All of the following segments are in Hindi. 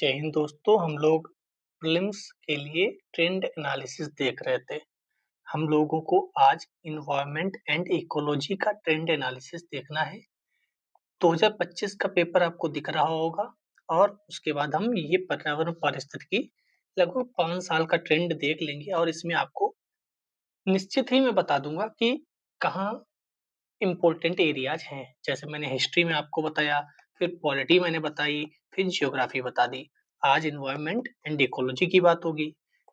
जय हिंद दोस्तों। हम लोग प्रीलिम्स के लिए ट्रेंड एनालिसिस देख रहे थे। हम लोगों को आज इन्वायरमेंट एंड इकोलॉजी का ट्रेंड एनालिसिस देखना है। 2025 का पेपर आपको दिख रहा होगा और उसके बाद हम ये पर्यावरण पारिस्थितिकी लगभग 5 साल का ट्रेंड देख लेंगे और इसमें आपको निश्चित ही मैं बता दूंगा कि कहाँ इम्पोर्टेंट एरियाज हैं। जैसे मैंने हिस्ट्री में आपको बताया, फिर पॉलिटी मैंने बताई, फिर जियोग्राफी बता दी। आज इन्वायरमेंट एंड इकोलॉजी की बात होगी,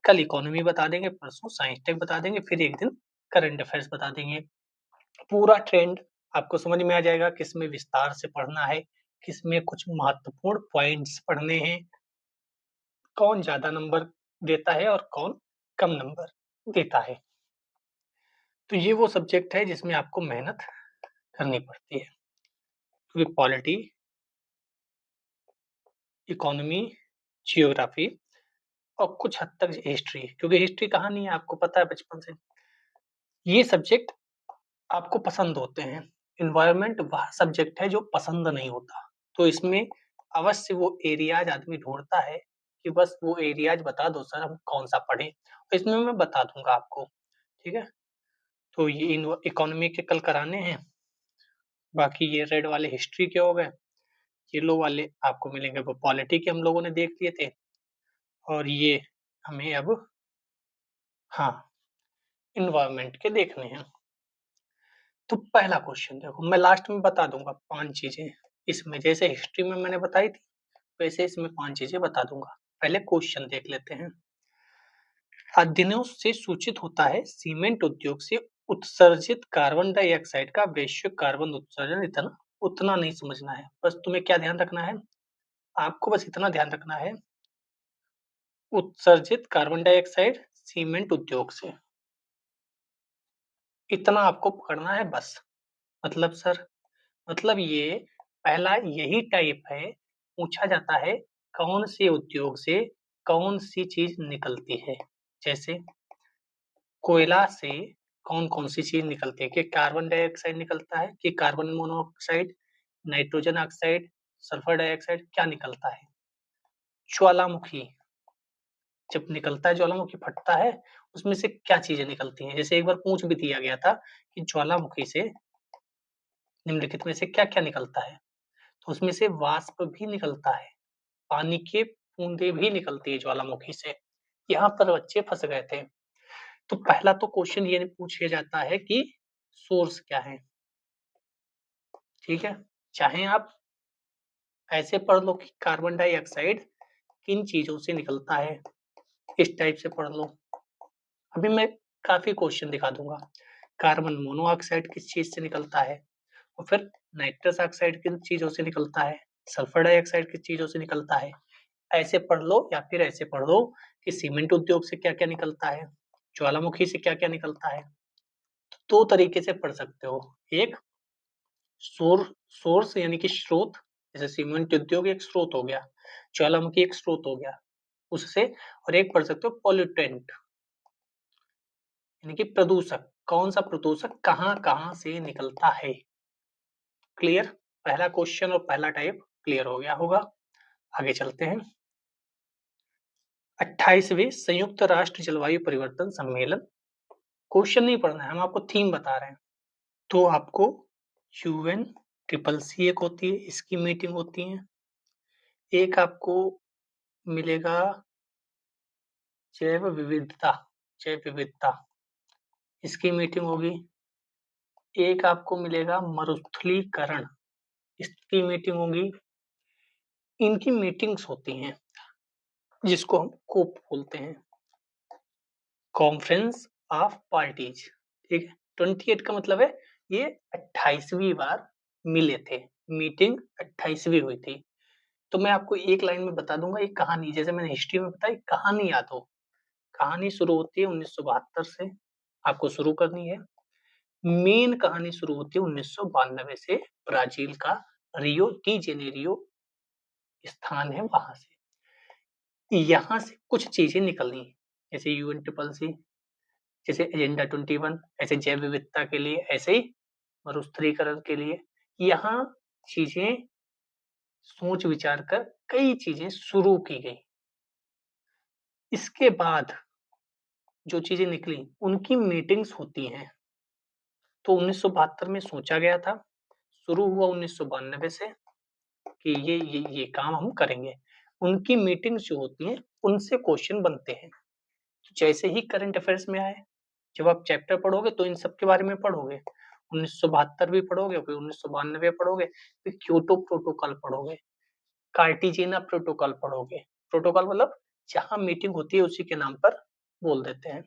कल इकोनॉमी बता देंगे, परसों साइंस टेक बता देंगे, फिर एक दिन करंट अफेयर्स बता देंगे। पूरा ट्रेंड आपको समझ में आ जाएगा, किसमें विस्तार से पढ़ना है, किसमें कुछ महत्वपूर्ण पॉइंट्स पढ़ने हैं, कौन ज्यादा नंबर देता है और कौन कम नंबर देता है। तो ये वो सब्जेक्ट है जिसमें आपको मेहनत करनी पड़ती है, क्योंकि पॉलिटी, इकोनॉमी, जियोग्राफी और कुछ हद तक हिस्ट्री, क्योंकि हिस्ट्री कहानी है, आपको पता है बचपन से। ये सब्जेक्ट आपको पसंद होते हैं। इन्वायरमेंट वह सब्जेक्ट है जो पसंद नहीं होता, तो इसमें अवश्य वो एरियाज आदमी ढूंढता है कि बस वो एरियाज बता दो सर, हम कौन सा पढ़ें। तो इसमें मैं बता दूंगा आपको, ठीक है। तो ये इकोनॉमी के कल कराने हैं, बाकी ये रेड वाले हिस्ट्री के हो गए, येलो वाले आपको मिलेंगे वो पॉलिटी के हम लोगों ने देख लिए थे, और ये हमें अब हाँ इन्वायरमेंट के देखने हैं। तो पहला क्वेश्चन देखो, मैं लास्ट में बता दूंगा 5 चीजें इसमें, जैसे हिस्ट्री में मैंने बताई थी वैसे इसमें 5 चीजें बता दूंगा। पहले क्वेश्चन देख लेते हैं। अध्ययनों से सूचित होता है सीमेंट उद्योग से उत्सर्जित कार्बन डाइऑक्साइड का वैश्विक कार्बन उत्सर्जन इतना उतना नहीं समझना है। बस तुम्हें क्या ध्यान रखना है, आपको बस इतना ध्यान रखना है, उत्सर्जित कार्बन डाइऑक्साइड सीमेंट उद्योग से, इतना आपको पकड़ना है बस। मतलब सर, मतलब ये पहला यही टाइप है, पूछा जाता है कौन से उद्योग से कौन सी चीज निकलती है। जैसे कोयला से कौन कौन सी चीज निकलती है, कि कार्बन डाइऑक्साइड निकलता है, कि carbon monoxide, nitrogen oxide, sulphur dioxide, क्या निकलता है। ज्वालामुखी जब निकलता है, ज्वालामुखी फटता है, उसमें से क्या चीजें निकलती हैं। जैसे एक बार पूछ भी दिया गया था कि ज्वालामुखी से निम्नलिखित में से क्या क्या निकलता है, तो उसमें से वाष्प भी निकलता है, पानी के बूंदे भी निकलती है ज्वालामुखी से। यहाँ पर बच्चे फंस गए थे। तो पहला तो क्वेश्चन ये पूछा जाता है कि सोर्स क्या है, ठीक है। चाहे आप ऐसे पढ़ लो कि कार्बन डाइऑक्साइड किन चीजों से निकलता है, इस टाइप से पढ़ लो। अभी मैं काफी क्वेश्चन दिखा दूंगा। कार्बन मोनोऑक्साइड किस चीज से निकलता है, और फिर नाइट्रस ऑक्साइड किन चीजों से निकलता है, सल्फर डाइऑक्साइड किस चीजों से निकलता है। ऐसे पढ़ लो, या फिर ऐसे पढ़ लो कि सीमेंट उद्योग से क्या क्या निकलता है, ज्वालामुखी से क्या क्या निकलता है। तो दो तरीके से पढ़ सकते हो, एक सोर्स यानी कि स्रोत, जैसे सीमेंट उद्योग एक स्रोत हो गया, ज्वालामुखी एक स्रोत हो गया उससे, और एक पढ़ सकते हो पॉल्यूटेंट यानी कि प्रदूषक, कौन सा प्रदूषक कहाँ कहाँ से निकलता है। क्लियर, पहला क्वेश्चन और पहला टाइप क्लियर हो गया होगा। आगे चलते हैं। 28वें संयुक्त राष्ट्र जलवायु परिवर्तन सम्मेलन, क्वेश्चन नहीं पढ़ना है, हम आपको थीम बता रहे हैं। तो आपको यूएन ट्रिपल सी एक होती है, इसकी मीटिंग होती है। एक आपको मिलेगा जैव विविधता, जैव विविधता, इसकी मीटिंग होगी। एक आपको मिलेगा मरुस्थलीकरण, इसकी मीटिंग होगी। इनकी मीटिंग्स होती हैं जिसको हम कोप बोलते हैं, कॉन्फ्रेंस ऑफ पार्टीज, ठीक है। 28 का मतलब है ये 28वीं बार मिले थे, मीटिंग 28वीं हुई थी। तो मैं आपको एक लाइन में बता दूंगा एक कहानी, जैसे मैंने हिस्ट्री में बताई, कहानी याद हो। कहानी शुरू होती है 1972 से, आपको शुरू करनी है। मेन कहानी शुरू होती है 1992 से, ब्राजील का रियो डी जेनेरियो स्थान है वहां से। यहाँ से कुछ चीजें निकलनी, जैसे यूएन ट्रिपल सी, जैसे एजेंडा 21, ऐसे जैव विविधता के लिए, ऐसे ही मरुस्थलीकरण के लिए। यहाँ चीजें सोच विचार कर कई चीजें शुरू की गई। इसके बाद जो चीजें निकली उनकी मीटिंग्स होती हैं। तो 1972 में सोचा गया था, शुरू हुआ 1992 से कि ये काम हम करेंगे। उनकी मीटिंग्स जो होती हैं उनसे क्वेश्चन बनते हैं। जैसे ही करंट अफेयर्स में आए, जब आप चैप्टर पढ़ोगे तो इन सब के बारे में पढ़ोगे। 1972 भी पढ़ोगे, फिर 1992 पढ़ोगे, फिर क्योटो प्रोटोकॉल पढ़ोगे, कार्टिजिना प्रोटोकॉल पढ़ोगे। प्रोटोकॉल मतलब जहाँ मीटिंग होती है उसी के नाम पर बोल देते हैं।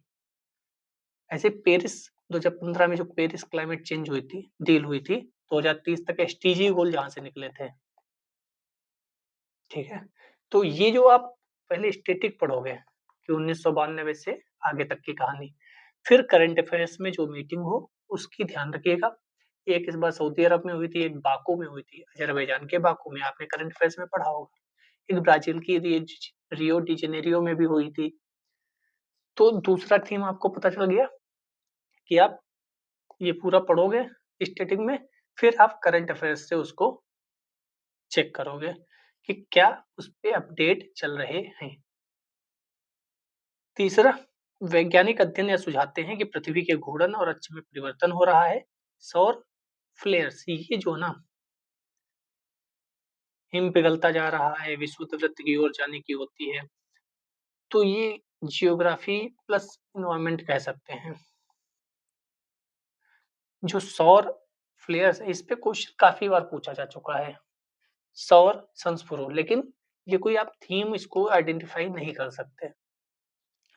ऐसे पेरिस 2015 में जो पेरिस क्लाइमेट चेंज हुई थी, डील हुई थी, 2030 तक एसटीजी गोल जहाँ से निकले थे। ठीक है? तो ये जो आप पहले स्टैटिक पढ़ोगे कि 1992 से आगे तक की कहानी, फिर करंट अफेयर्स में जो मीटिंग हो उसकी ध्यान रखिएगा। एक इस बार सऊदी अरब में हुई थी, एक बाकू में हुई थी, अज़रबैजान के बाकू में, आपने करंट अफेयर्स में पढ़ा होगा। एक ब्राजील की रियो डी जेनेरियो में भी हुई थी। तो दूसरा थीम आपको पता चल गया कि आप ये पूरा पढ़ोगे स्टैटिक में, फिर आप करंट अफेयर्स से उसको चेक करोगे कि क्या उस पे अपडेट चल रहे हैं। तीसरा, वैज्ञानिक अध्ययन यह सुझाते हैं कि पृथ्वी के घूर्णन और अक्ष में परिवर्तन हो रहा है। सौर फ्लेयर्स, ये जो ना हिम पिघलता जा रहा है, विषुवत वृत्त की ओर जाने की होती है, तो ये जियोग्राफी प्लस इन्वायरमेंट कह सकते हैं। जो सौर फ्लेयर्स है, इस पे क्वेश्चन काफी बार पूछा जा चुका है, सौर संस्फुरो, लेकिन ये कोई आप थीम इसको आइडेंटिफाई नहीं कर सकते।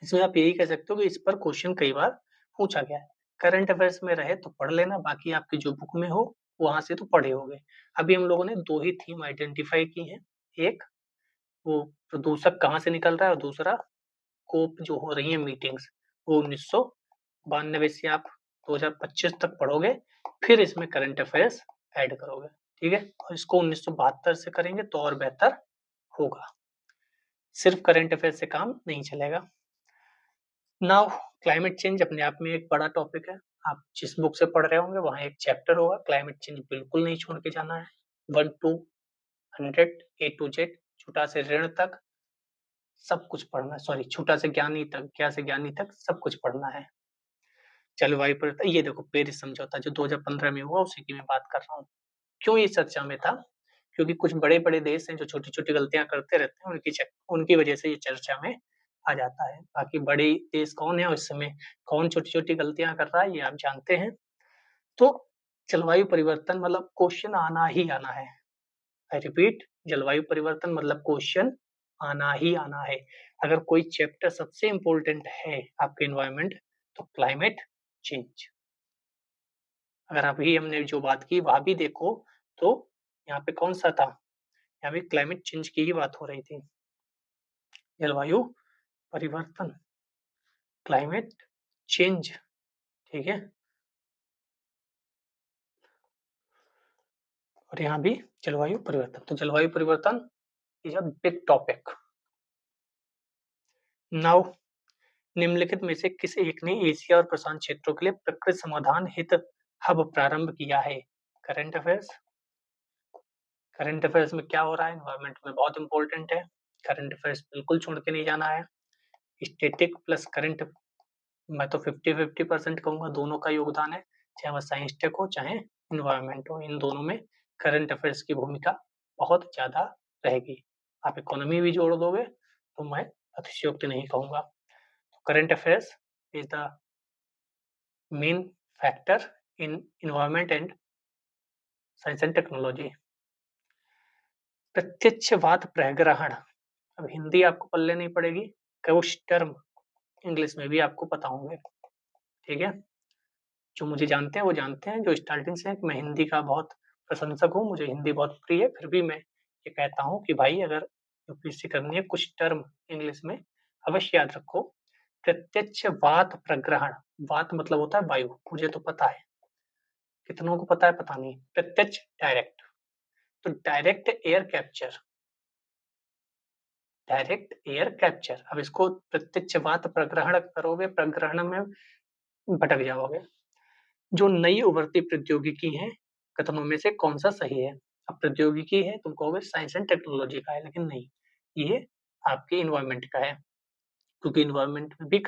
इसमें आप यही कह सकते हो कि इस पर क्वेश्चन कई बार पूछा गया है। करंट अफेयर्स में रहे तो पढ़ लेना, बाकी आपकी जो बुक में हो वहां से तो पढ़े होंगे। अभी हम लोगों ने दो ही थीम आइडेंटिफाई की हैं, एक वो प्रदूषक कहाँ से निकल रहा है, और दूसरा कोप जो हो रही है मीटिंग्स, वो 1992 से आप 2025 तक पढ़ोगे, फिर इसमें करंट अफेयर्स ऐड करोगे। ठीक है? और इसको 1972 से करेंगे तो और बेहतर होगा। सिर्फ करंट अफेयर्स से काम नहीं चलेगा। नाउ क्लाइमेट चेंज अपने आप में एक बड़ा टॉपिक है। आप जिस बुक से पढ़ रहे होंगे वहाँ एक चैप्टर होगा, क्लाइमेट चेंज बिल्कुल नहीं छोड़ के जाना है। 1 to 100 A to Z, छोटा से ऋण तक सब कुछ पढ़ना है। सॉरी, छोटा से ज्ञानी तक, ज्ञा से ज्ञानी तक सब कुछ पढ़ना है। जलवायु परिवर्तन, ये देखो पेरिस समझौता जो 2015 में हुआ उसी की मैं बात कर रहा हूँ। क्यों ये चर्चा में था? क्योंकि कुछ बड़े-बड़े देश हैं जो छोटी-छोटी गलतियाँ करते रहते हैं, उनकी वजह से ये चर्चा में आ जाता है। बाकी बड़े देश कौन है और इस समय कौन छोटी-छोटी गलतियाँ कर रहा है, ये आप जानते हैं। तो जलवायु परिवर्तन मतलब क्वेश्चन आना ही आना है। आई रिपीट, जलवायु परिवर्तन मतलब क्वेश्चन आना ही आना है। अगर कोई चैप्टर सबसे इम्पोर्टेंट है आपके एनवायरनमेंट, तो क्लाइमेट चेंज। अगर अभी हमने जो बात की वहाँ भी देखो तो यहाँ पे कौन सा था? यहाँ पे क्लाइमेट चेंज की ही बात हो रही थी। जलवायु परिवर्तन, क्लाइमेट चेंज। ठीक है? और यहाँ भी जलवायु परिवर्तन। तो जलवायु परिवर्तन is a big topic. Now निम्नलिखित में से किस एक ने एशिया और प्रशांत क्षेत्रों के लिए प्रकृति समाधान हित हब प्रारंभ किया है? Current affairs. करंट अफेयर्स में क्या हो रहा है एनवायरनमेंट में बहुत इंपॉर्टेंट है। करंट अफेयर्स बिल्कुल छोड़ के नहीं जाना है। स्टैटिक प्लस करंट, मैं तो 50-50% कहूंगा, दोनों का योगदान है। चाहे वह साइंस टेक हो चाहे इन्वायरमेंट हो, इन दोनों में करंट अफेयर्स की भूमिका बहुत ज्यादा रहेगी। आप इकोनॉमी भी जोड़ दोगे तो मैं अतिशयोक्ति नहीं कहूंगा। Current affairs is the main factor in environment and science and technology. प्रत्यक्षवाद प्रग्रहण, अब हिंदी आपको पल्ले नहीं पड़ेगी, कुछ टर्म इंग्लिश में भी आपको पता होंगे। ठीक है? जो मुझे जानते हैं वो जानते हैं, जो स्टार्टिंग से है कि मैं हिंदी का बहुत प्रशंसक हूँ, मुझे हिंदी बहुत प्रिय है, फिर भी मैं ये कहता हूँ कि भाई अगर यूपीएससी करनी है कुछ टर्म इंग्लिश में अवश्य याद रखो। प्रत्यक्षवात प्रग्रहण, वात मतलब होता है वायु, मुझे तो पता है, कितनों को पता है पता नहीं। प्रत्यक्ष डायरेक्ट, तो direct air capture, direct air capture. अब इसको प्रत्यक्षवात प्रग्रहण करोगे, प्रग्रहण में भटक जाओगे। जो नई उभरती प्रौद्योगिकी है, कथनों में से कौन सा सही है? अब प्रौद्योगिकी है, तुम कहोगे साइंस एंड टेक्नोलॉजी का है, लेकिन नहीं, ये आपके इन्वायरमेंट का है, क्योंकि इन्वायरमेंट में भी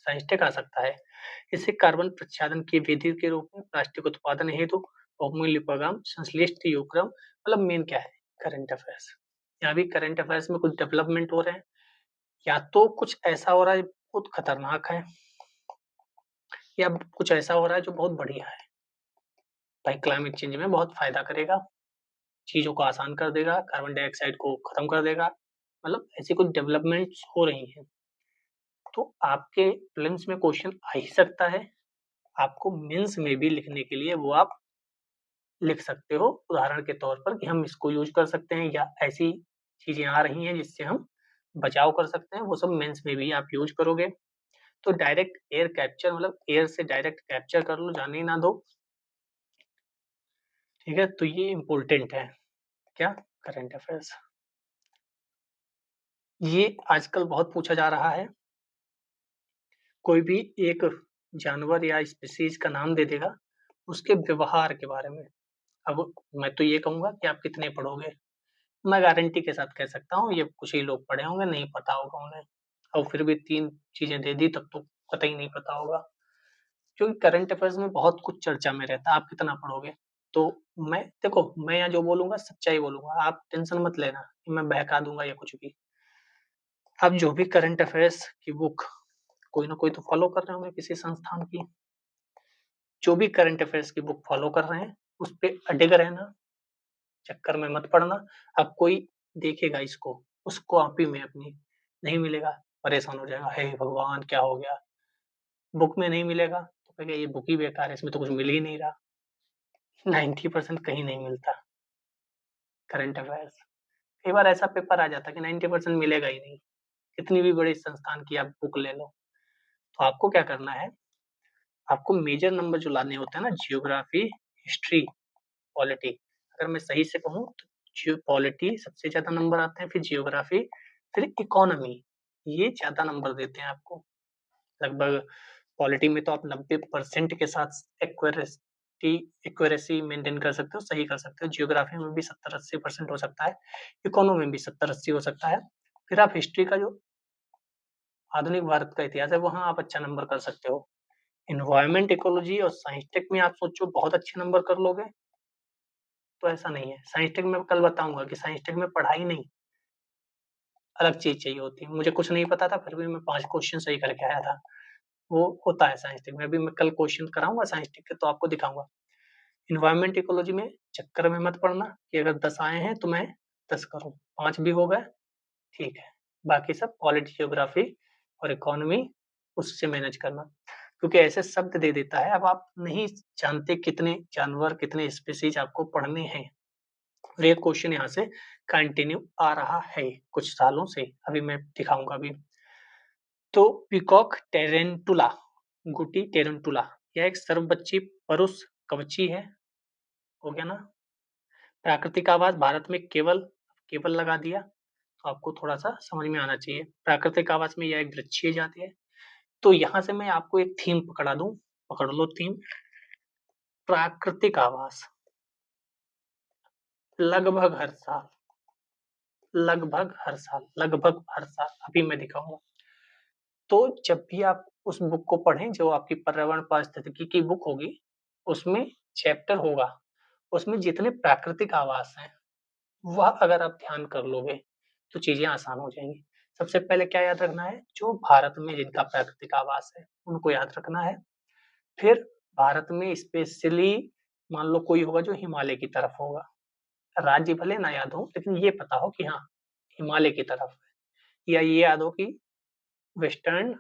साइंस टेक आ सकता है। इससे कार्बन प्रत्यादन की विधि के रूप में प्लास्टिक उत्पादन हेतु बहुमूल्य प्रोग्राम संश्लिष्ट उपक्रम, मतलब मेन क्या है, करंट अफेयर्स। यहाँ भी करंट अफेयर्स में कुछ डेवलपमेंट हो रहे हैं, या तो कुछ ऐसा हो रहा है बहुत खतरनाक है, या कुछ ऐसा हो रहा है जो बहुत बढ़िया है। भाई क्लाइमेट चेंज में बहुत फायदा करेगा, चीजों को आसान कर देगा, कार्बन डाइऑक्साइड को खत्म कर देगा, मतलब ऐसी कुछ डेवलपमेंट्स हो रही हैं। तो आपके प्रीलिम्स में क्वेश्चन आ ही सकता है, आपको मेंस में भी लिखने के लिए वो आप लिख सकते हो, उदाहरण के तौर पर कि हम इसको यूज कर सकते हैं, या ऐसी चीजें आ रही हैं जिससे हम बचाव कर सकते हैं, वो सब मेंस में भी आप यूज करोगे। तो डायरेक्ट एयर कैप्चर, मतलब एयर से डायरेक्ट कैप्चर कर लो, जाने ही ना दो, ठीक है। तो ये इम्पोर्टेंट है, क्या, करंट अफेयर्स। ये आजकल बहुत पूछा जा रहा है, कोई भी एक जानवर या स्पीसीज का नाम दे देगा, उसके व्यवहार के बारे में। अब मैं तो ये कहूंगा कि आप कितने पढ़ोगे, मैं गारंटी के साथ कह सकता हूँ ये कुछ ही लोग पढ़े होंगे, नहीं पता होगा उन्हें, और फिर भी 3 चीजें दे दी तब तो पता ही नहीं पता होगा, क्योंकि करंट अफेयर्स में बहुत कुछ चर्चा में रहता है, आप कितना पढ़ोगे। तो मैं यहाँ जो बोलूंगा सच्चाई बोलूंगा, आप टेंशन मत लेना कि मैं बहका दूंगा या कुछ भी। आप जो भी करंट अफेयर्स की बुक कोई ना कोई तो फॉलो कर रहे होंगे किसी संस्थान की, जो भी करंट अफेयर्स की बुक फॉलो कर रहे हैं उस पे अडिग रहना, चक्कर में मत पड़ना। अब कोई देखेगा इसको, उस कॉपी में अपनी नहीं मिलेगा, परेशान हो जाएगा, हे भगवान क्या हो गया, बुक में नहीं मिलेगा तो कहेगा ये बुक ही बेकार है, इसमें तो कुछ मिल ही नहीं रहा। 90% कहीं नहीं मिलता करंट अफेयर्स। कई बार ऐसा पेपर आ जाता है कि 90% मिलेगा ही नहीं, कितनी भी बड़ी संस्थान की आप बुक ले लो। तो आपको क्या करना है, आपको मेजर नंबर जो लाने होते हैं ना, जियोग्राफी, हिस्ट्री, पॉलिटी, अगर मैं सही से कहूँ तो पॉलिटी सबसे ज्यादा नंबर आते हैं, फिर जियोग्राफी, फिर इकोनॉमी, ये ज्यादा नंबर देते हैं आपको। लगभग पॉलिटी में तो आप 90% के साथ एक्यूरेसी मेंटेन कर सकते हो, सही कर सकते हो। जियोग्राफी में भी 70-80% हो सकता है, इकोनॉमी में भी 70-80 हो सकता है। फिर आप हिस्ट्री का जो आधुनिक भारत का इतिहास है वहां आप अच्छा नंबर कर सकते हो। इन्वायरमेंट, इकोलॉजी और साइंस टेक में आप सोचो बहुत अच्छे नंबर कर लोगे, तो ऐसा नहीं है। साइंस टेक में कल बताऊंगा कि साइंस टेक में पढ़ाई नहीं, अलग चीज चाहिए होती है। मुझे कुछ नहीं पता था फिर भी मैं 5 क्वेश्चन सही करके आया था, वो होता है साइंस टेक में। अभी मैं कल क्वेश्चन कराऊंगा साइंस टेक के तो आपको दिखाऊंगा। इन्वायरमेंट, इकोलॉजी में चक्कर में मत पड़ना कि अगर 10 आए हैं तो मैं 10 करूँ, 5 भी हो गए ठीक है, बाकी सब पॉलिटी, ज्योग्राफी और इकोनॉमी उससे मैनेज करना, क्योंकि ऐसे शब्द दे देता है। अब आप नहीं जानते कितने जानवर, कितने स्पीसीज आपको पढ़ने हैं, और ये क्वेश्चन यहाँ से कंटिन्यू आ रहा है कुछ सालों से, अभी मैं दिखाऊंगा अभी। तो पीकॉक टेरेंटुला, गुटी टेरेंटुला, यह एक सर्वबच्ची परुष कवची है, हो गया ना। प्राकृतिक आवास भारत में केवल, केवल लगा दिया तो आपको थोड़ा सा समझ में आना चाहिए। प्राकृतिक आवास में यह एक वृक्षीय जाति है। तो यहां से मैं आपको एक थीम पकड़ा दूं, पकड़ लो थीम, प्राकृतिक आवास। लगभग हर साल, लगभग हर साल अभी मैं दिखाऊंगा। तो जब भी आप उस बुक को पढ़ें जो आपकी पर्यावरण पारिस्थितिकी की बुक होगी, उसमें चैप्टर होगा, उसमें जितने प्राकृतिक आवास हैं वह अगर आप ध्यान कर लोगे तो चीजें आसान हो जाएंगी। सबसे पहले क्या याद रखना है, जो भारत में जिनका प्राकृतिक आवास है उनको याद रखना है। फिर भारत में स्पेशली मान लो कोई होगा जो हिमालय की तरफ होगा, राज्य भले ना याद हो लेकिन ये पता हो कि हाँ हिमालय की तरफ है, या ये याद हो कि वेस्टर्न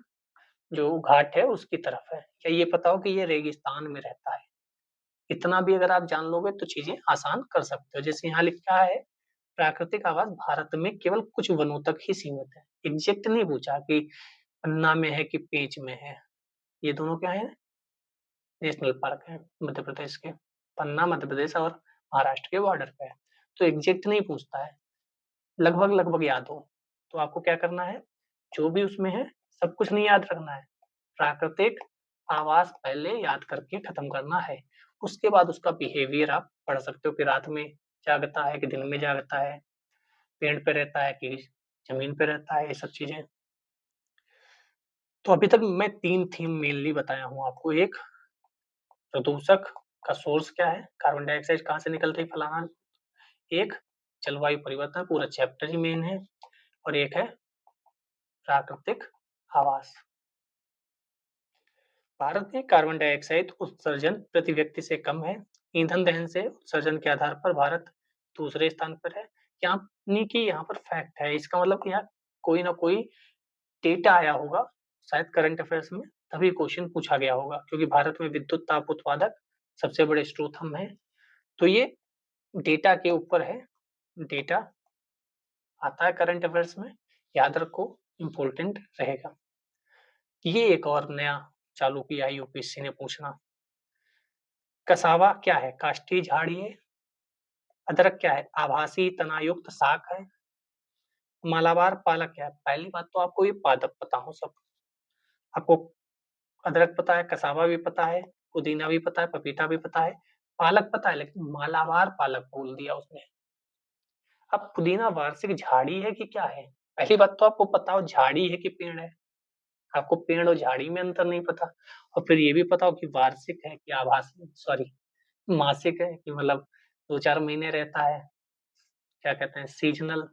जो घाट है उसकी तरफ है, या ये पता हो कि ये रेगिस्तान में रहता है। इतना भी अगर आप जान लोगे तो चीजें आसान कर सकते हो। जैसे यहाँ लिखा है प्राकृतिक आवास भारत में केवल कुछ वनों तक ही सीमित है, एग्जैक्ट नहीं पूछा कि पन्ना में है कि पेंच में है। ये दोनों क्या है, नेशनल पार्क है मध्य प्रदेश के, पन्ना मध्य प्रदेश और महाराष्ट्र के बॉर्डर पे है। तो एग्जैक्ट नहीं पूछता है, लगभग लगभग याद हो। तो आपको क्या करना है, जो भी उसमें है सब कुछ नहीं याद रखना है, प्राकृतिक आवास पहले याद करके खत्म करना है। उसके बाद उसका बिहेवियर आप पढ़ सकते हो कि रात में जागता है कि दिन में जागता है, पेड़ पे रहता है कि ज़मीन पे रहता है, ये सब चीज़ें। तो अभी तक मैं 3 थीम मेनली बताया हूँ आपको। एक प्रदूषक का सोर्स क्या है, कार्बन डाइऑक्साइड कहाँ से निकल रही फलाना। एक जलवायु परिवर्तन, पूरा चैप्टर ही मेन है। और एक है प्राकृतिक आवास। भारत में कार्बन डाइऑक्साइड उत्सर्जन प्रति व्यक्ति से कम है। ईंधन दहन से उत्सर्जन के आधार पर भारत दूसरे स्थान पर है। यानी कि यहाँ पर फैक्ट है, इसका मतलब कि यहाँ कोई ना कोई डेटा आया होगा, शायद करंट अफेयर्स में, तभी क्वेश्चन पूछा गया होगा, क्योंकि भारत में विद्युत ताप उत्पादक सबसे बड़े स्रोत हम हैं। तो ये डेटा के ऊपर है, डेटा आता है करंट अफेयर्स में, याद रखो, इम्पोर्टेंट रहेगा। ये एक और नया चालू किया है यूपीएससी ने पूछना। कसावा क्या है, काष्ठी झाड़ी है। अदरक क्या है, आभासी तनायुक्त शाक है। मालाबार पालक क्या है, पहली बात तो आपको ये पादप पता हो सब। आपको अदरक पता है, कसावा भी पता है, पुदीना भी पता है, पपीता भी पता है, पालक पता है, लेकिन मालाबार पालक बोल दिया उसने। अब पुदीना वार्षिक झाड़ी है कि क्या है, पहली बात तो आपको पता हो झाड़ी है कि पेड़ है। आपको पेड़ और झाड़ी में अंतर नहीं पता, और फिर ये भी पता हो कि वार्षिक है कि आभासी, सॉरी, मासिक है कि मतलब 2-4 महीने रहता है, क्या कहते हैं, सीजनल,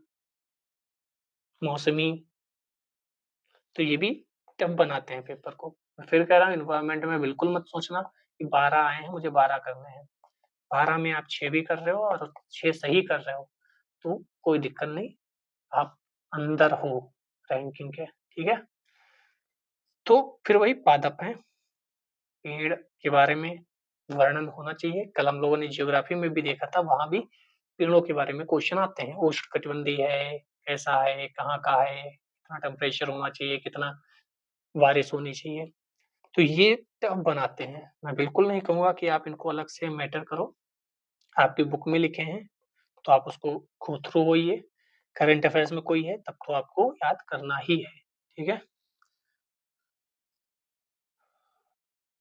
मौसमी। तो ये भी टफ बनाते हैं पेपर को। मैं फिर कह रहा हूँ, इन्वायरमेंट में बिल्कुल मत सोचना कि 12 आए हैं मुझे 12 करने हैं। 12 में आप 6 भी कर रहे हो और 6 सही कर रहे हो तो कोई दिक्कत नहीं, आप अंदर हो रैंकिंग के, ठीक है। तो फिर वही पादप है, पेड़ के बारे में वर्णन होना चाहिए। कल हम लोगों ने ज्योग्राफी में भी देखा था, वहां भी पेड़ों के बारे में क्वेश्चन आते हैं। उष्णकटिबंधीय है, कैसा है, कहाँ का है, कितना टेम्परेचर होना चाहिए, कितना बारिश होनी चाहिए। तो ये टफ बनाते हैं। मैं बिल्कुल नहीं कहूंगा कि आप इनको अलग से मैटर करो, आपकी बुक में लिखे हैं तो आप उसको गो थ्रू होइए। करंट अफेयर्स में कोई है तब तो आपको याद करना ही है, ठीक है।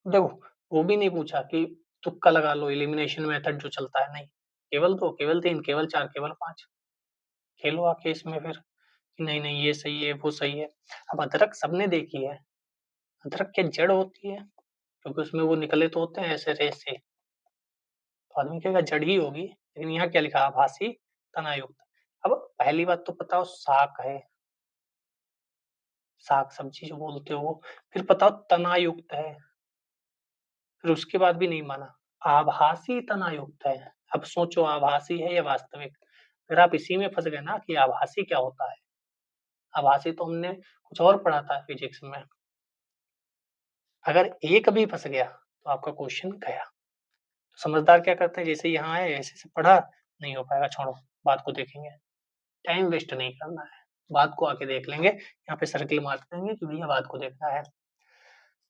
देखो, वो भी नहीं पूछा कि तुक्का लगा लो, एलिमिनेशन मेथड जो चलता है, नहीं। केवल 2, केवल 3, केवल 4, केवल 5 खेलो आके इसमें फिर कि नहीं नहीं ये सही है वो सही है। अब अदरक सबने देखी है, अदरक क्या जड़ होती है, क्योंकि उसमें वो निकले तो होते हैं ऐसे रेस से, तो आदमी कहेगा जड़ ही होगी, लेकिन यहाँ क्या लिखा, आभासी तनायुक्त। अब पहली बात तो पता हो शाक है, साग सब्जी जो बोलते हो वो, फिर पता हो तनायुक्त है, फिर उसके बाद भी नहीं माना, आभासी तनायुक्त है। अब सोचो आभासी है या वास्तविक, फिर आप इसी में फंस गए ना कि आभासी क्या होता है। आभासी तो हमने कुछ और पढ़ा था फिजिक्स में। अगर एक भी फंस गया तो आपका क्वेश्चन गया। तो समझदार क्या करते हैं, जैसे यहाँ आए ऐसे से पढ़ा, नहीं हो पाएगा, छोड़ो, बात को देखेंगे, टाइम वेस्ट नहीं करना है, बात को आके देख लेंगे, यहाँ पे सर्किल मार देंगे कि भैया बात को देखना है।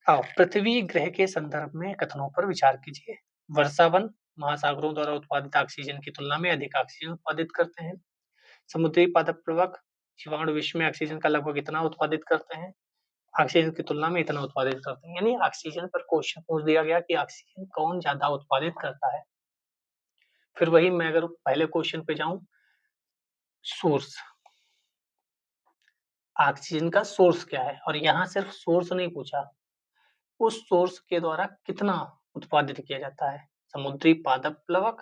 आओ, पृथ्वी ग्रह के संदर्भ में कथनों पर विचार कीजिए। वर्षावन महासागरों द्वारा उत्पादित ऑक्सीजन की तुलना में अधिक ऑक्सीजन उत्पादित करते हैं। समुद्री पादप प्लवक जीवाणु विश्व में ऑक्सीजन का लगभग इतना उत्पादित करते हैं, ऑक्सीजन की तुलना में इतना उत्पादित करते हैं। यानी ऑक्सीजन पर क्वेश्चन पूछ दिया गया कि ऑक्सीजन कौन ज्यादा उत्पादित करता है। फिर वही मैं अगर पहले क्वेश्चन पे जाऊं, सोर्स, ऑक्सीजन का सोर्स क्या है, और यहाँ सिर्फ सोर्स नहीं पूछा, उस सोर्स के द्वारा कितना उत्पादित किया जाता है। समुद्री पादप प्लवक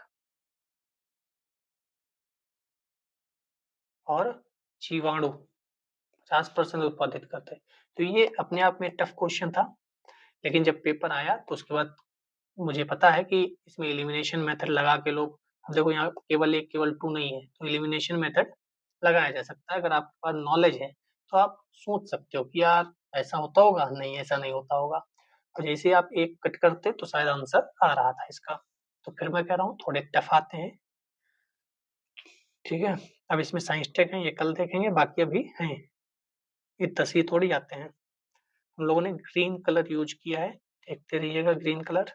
और जीवाणु 50% उत्पादित करते हैं। तो ये अपने आप में टफ क्वेश्चन था, लेकिन जब पेपर आया तो उसके बाद मुझे पता है कि इसमें एलिमिनेशन मेथड लगा के लोग, अब देखो यहाँ केवल 1 केवल 2 नहीं है, तो एलिमिनेशन मेथड लगाया जा सकता है। अगर आपके पास नॉलेज है तो आप सोच सकते हो कि यार ऐसा होता होगा, नहीं ऐसा नहीं होता होगा। और जैसे ही आप एक कट करते तो शायद आंसर आ रहा था इसका। तो फिर मैं कह रहा हूँ थोड़े टफ आते हैं, ठीक है। अब इसमें साइंस टेक है, ये कल देखेंगे, बाकी अभी हैं, ये 10 ही थोड़ी आते हैं। हम लोगों ने ग्रीन कलर यूज किया है, देखते रहिएगा ग्रीन कलर।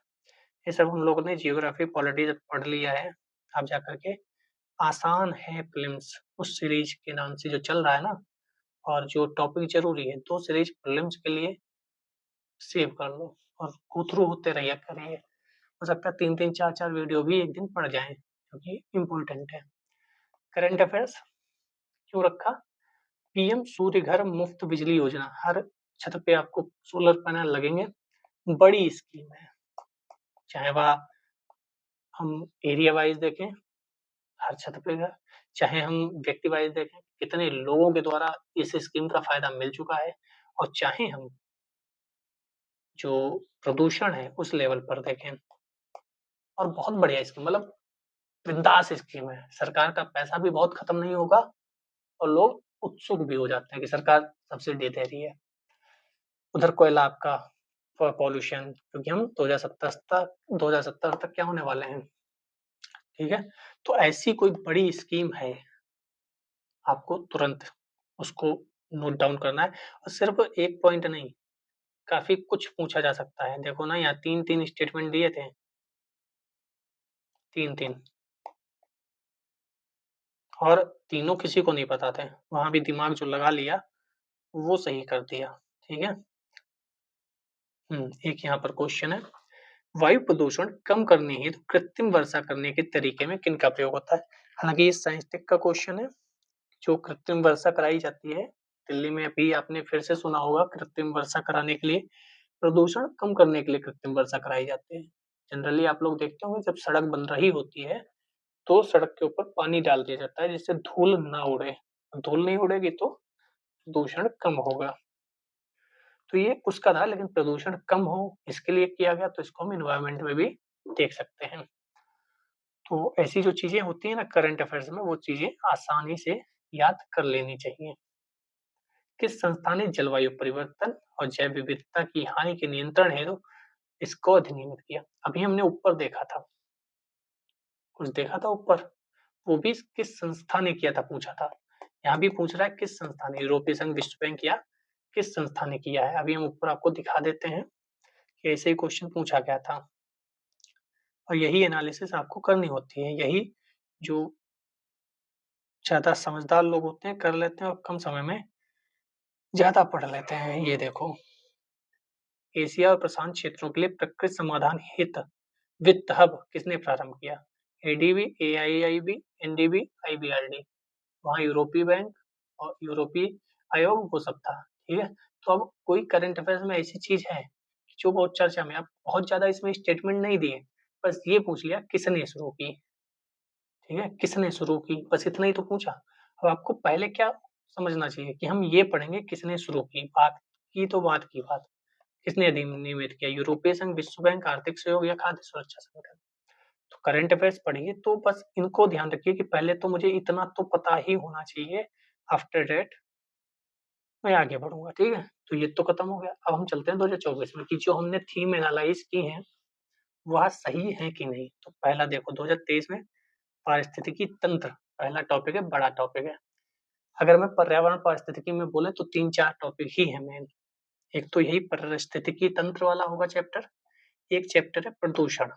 ये सब हम लोगों ने जियोग्राफी पॉलिटी पढ़ लिया है। आप जा करके आसान है प्रीलिम्स उस सीरीज के नाम से जो चल रहा है ना, और जो टॉपिक जरूरी है 2 सीरीज प्रीलिम्स के लिए सेव कर लो और गो थ्रू होते रहिए करिए। हो सकता है 3-3 4-4 वीडियो भी एक दिन पड़ जाएँ, क्योंकि इम्पोर्टेंट है। करंट अफेयर्स क्यों रखा? पीएम सूर्य घर मुफ्त बिजली योजना, हर छत पे आपको सोलर पैनल लगेंगे, बड़ी स्कीम है। चाहे वह हम एरिया वाइज़ देखें, हर छत पे घर, चाहे हम व्यक्ति वाइज़ देखें, कितने लोगों के द्वारा इस स्कीम का फ़ायदा मिल चुका है, और चाहे हम जो प्रदूषण है उस लेवल पर देखें, और बहुत बढ़िया स्कीम, मतलब बिंदास स्कीम है। सरकार का पैसा भी बहुत खत्म नहीं होगा और लोग उत्सुक भी हो जाते हैं कि सरकार सब्सिडी दे रही है। उधर कोयला आपका पॉल्यूशन, क्योंकि हम 2070 तक क्या होने वाले हैं, ठीक है? तो ऐसी कोई बड़ी स्कीम है, आपको तुरंत उसको नोट डाउन करना है, और सिर्फ एक पॉइंट नहीं, काफ़ी कुछ पूछा जा सकता है। देखो ना, यहाँ 3-3 स्टेटमेंट दिए थे, 3-3, और तीनों किसी को नहीं पता थे। वहाँ भी दिमाग जो लगा लिया, वो सही कर दिया, ठीक है? एक यहाँ पर क्वेश्चन है, वायु प्रदूषण कम करने हेतु कृत्रिम वर्षा करने के तरीके में किनका प्रयोग होता है? हालाँकि ये साइंस टेक का क्वेश्चन है, जो कृत्रिम वर्षा कराई जाती है, दिल्ली में अभी आपने फिर से सुना होगा, कृत्रिम वर्षा कराने के लिए, प्रदूषण कम करने के लिए कृत्रिम वर्षा कराई जाती है। जनरली आप लोग देखते होंगे, जब सड़क बन रही होती है, तो सड़क के ऊपर पानी डाल दिया जाता है जिससे धूल ना उड़े। धूल नहीं उड़ेगी तो प्रदूषण कम होगा। तो ये उसका था, लेकिन प्रदूषण कम हो इसके लिए किया गया, तो इसको हम एनवायरनमेंट में भी देख सकते हैं। तो ऐसी जो चीजें होती है ना करंट अफेयर्स में, वो चीजें आसानी से याद कर लेनी चाहिए। किस संस्था ने जलवायु परिवर्तन और जैव विविधता की हानि के नियंत्रण हेतु इसको अधिनियमित किया? अभी हमने ऊपर देखा था, कुछ देखा था ऊपर, वो भी किस संस्था ने किया था पूछा था। यहाँ भी पूछ रहा है किस संस्था ने, यूरोपीय संघ, विश्व बैंक, या किस संस्था ने किया है। अभी हम ऊपर आपको दिखा देते हैं कि ऐसे ही क्वेश्चन पूछा गया था, और यही एनालिसिस आपको करनी होती है। यही जो ज़्यादा समझदार लोग होते हैं कर लेते हैं, और कम समय में ज़्यादा पढ़ लेते हैं। ये देखो, एशिया और प्रशांत क्षेत्रों के लिए प्रकृति समाधान हित वित्त हब किसने प्रारंभ किया? ADB, AIIB, NDB, IBRD. वहाँ यूरोपीय बैंक और यूरोपीय आयोग वो सब था, ठीक है? तो अब कोई करंट अफेयर्स में ऐसी चीज़ है जो बहुत चर्चा में, अब बहुत ज़्यादा इसमें स्टेटमेंट नहीं दिए, बस ये पूछ लिया किसने शुरू की, ठीक है? किसने शुरू की, बस इतना ही तो पूछा। अब आपको पहले क्या समझना चाहिए कि हम ये पढ़ेंगे किसने शुरू की, बात की बात। किसने अधिनियमित किया? यूरोपीय संघ, विश्व बैंक, आर्थिक सहयोग, या खाद्य सुरक्षा संगठन। तो करंट अफेयर्स पढ़िए तो बस इनको ध्यान रखिए कि पहले तो मुझे इतना तो पता ही होना चाहिए, आफ्टर दैट मैं आगे बढ़ूँगा, ठीक है? तो ये तो खत्म हो गया। अब हम चलते हैं 2024 में, कि जो हमने थीम एनालाइज़ की हैं, वह सही है कि नहीं? तो पहला देखो, 2023 में पारिस्थितिकी तंत्र पहला टॉपिक है, बड़ा टॉपिक है। अगर मैं पर्यावरण पारिस्थितिकी में बोले तो 3-4 टॉपिक ही है मेन। एक तो यही पारिस्थितिकी तंत्र वाला होगा चैप्टर, एक चैप्टर है प्रदूषण,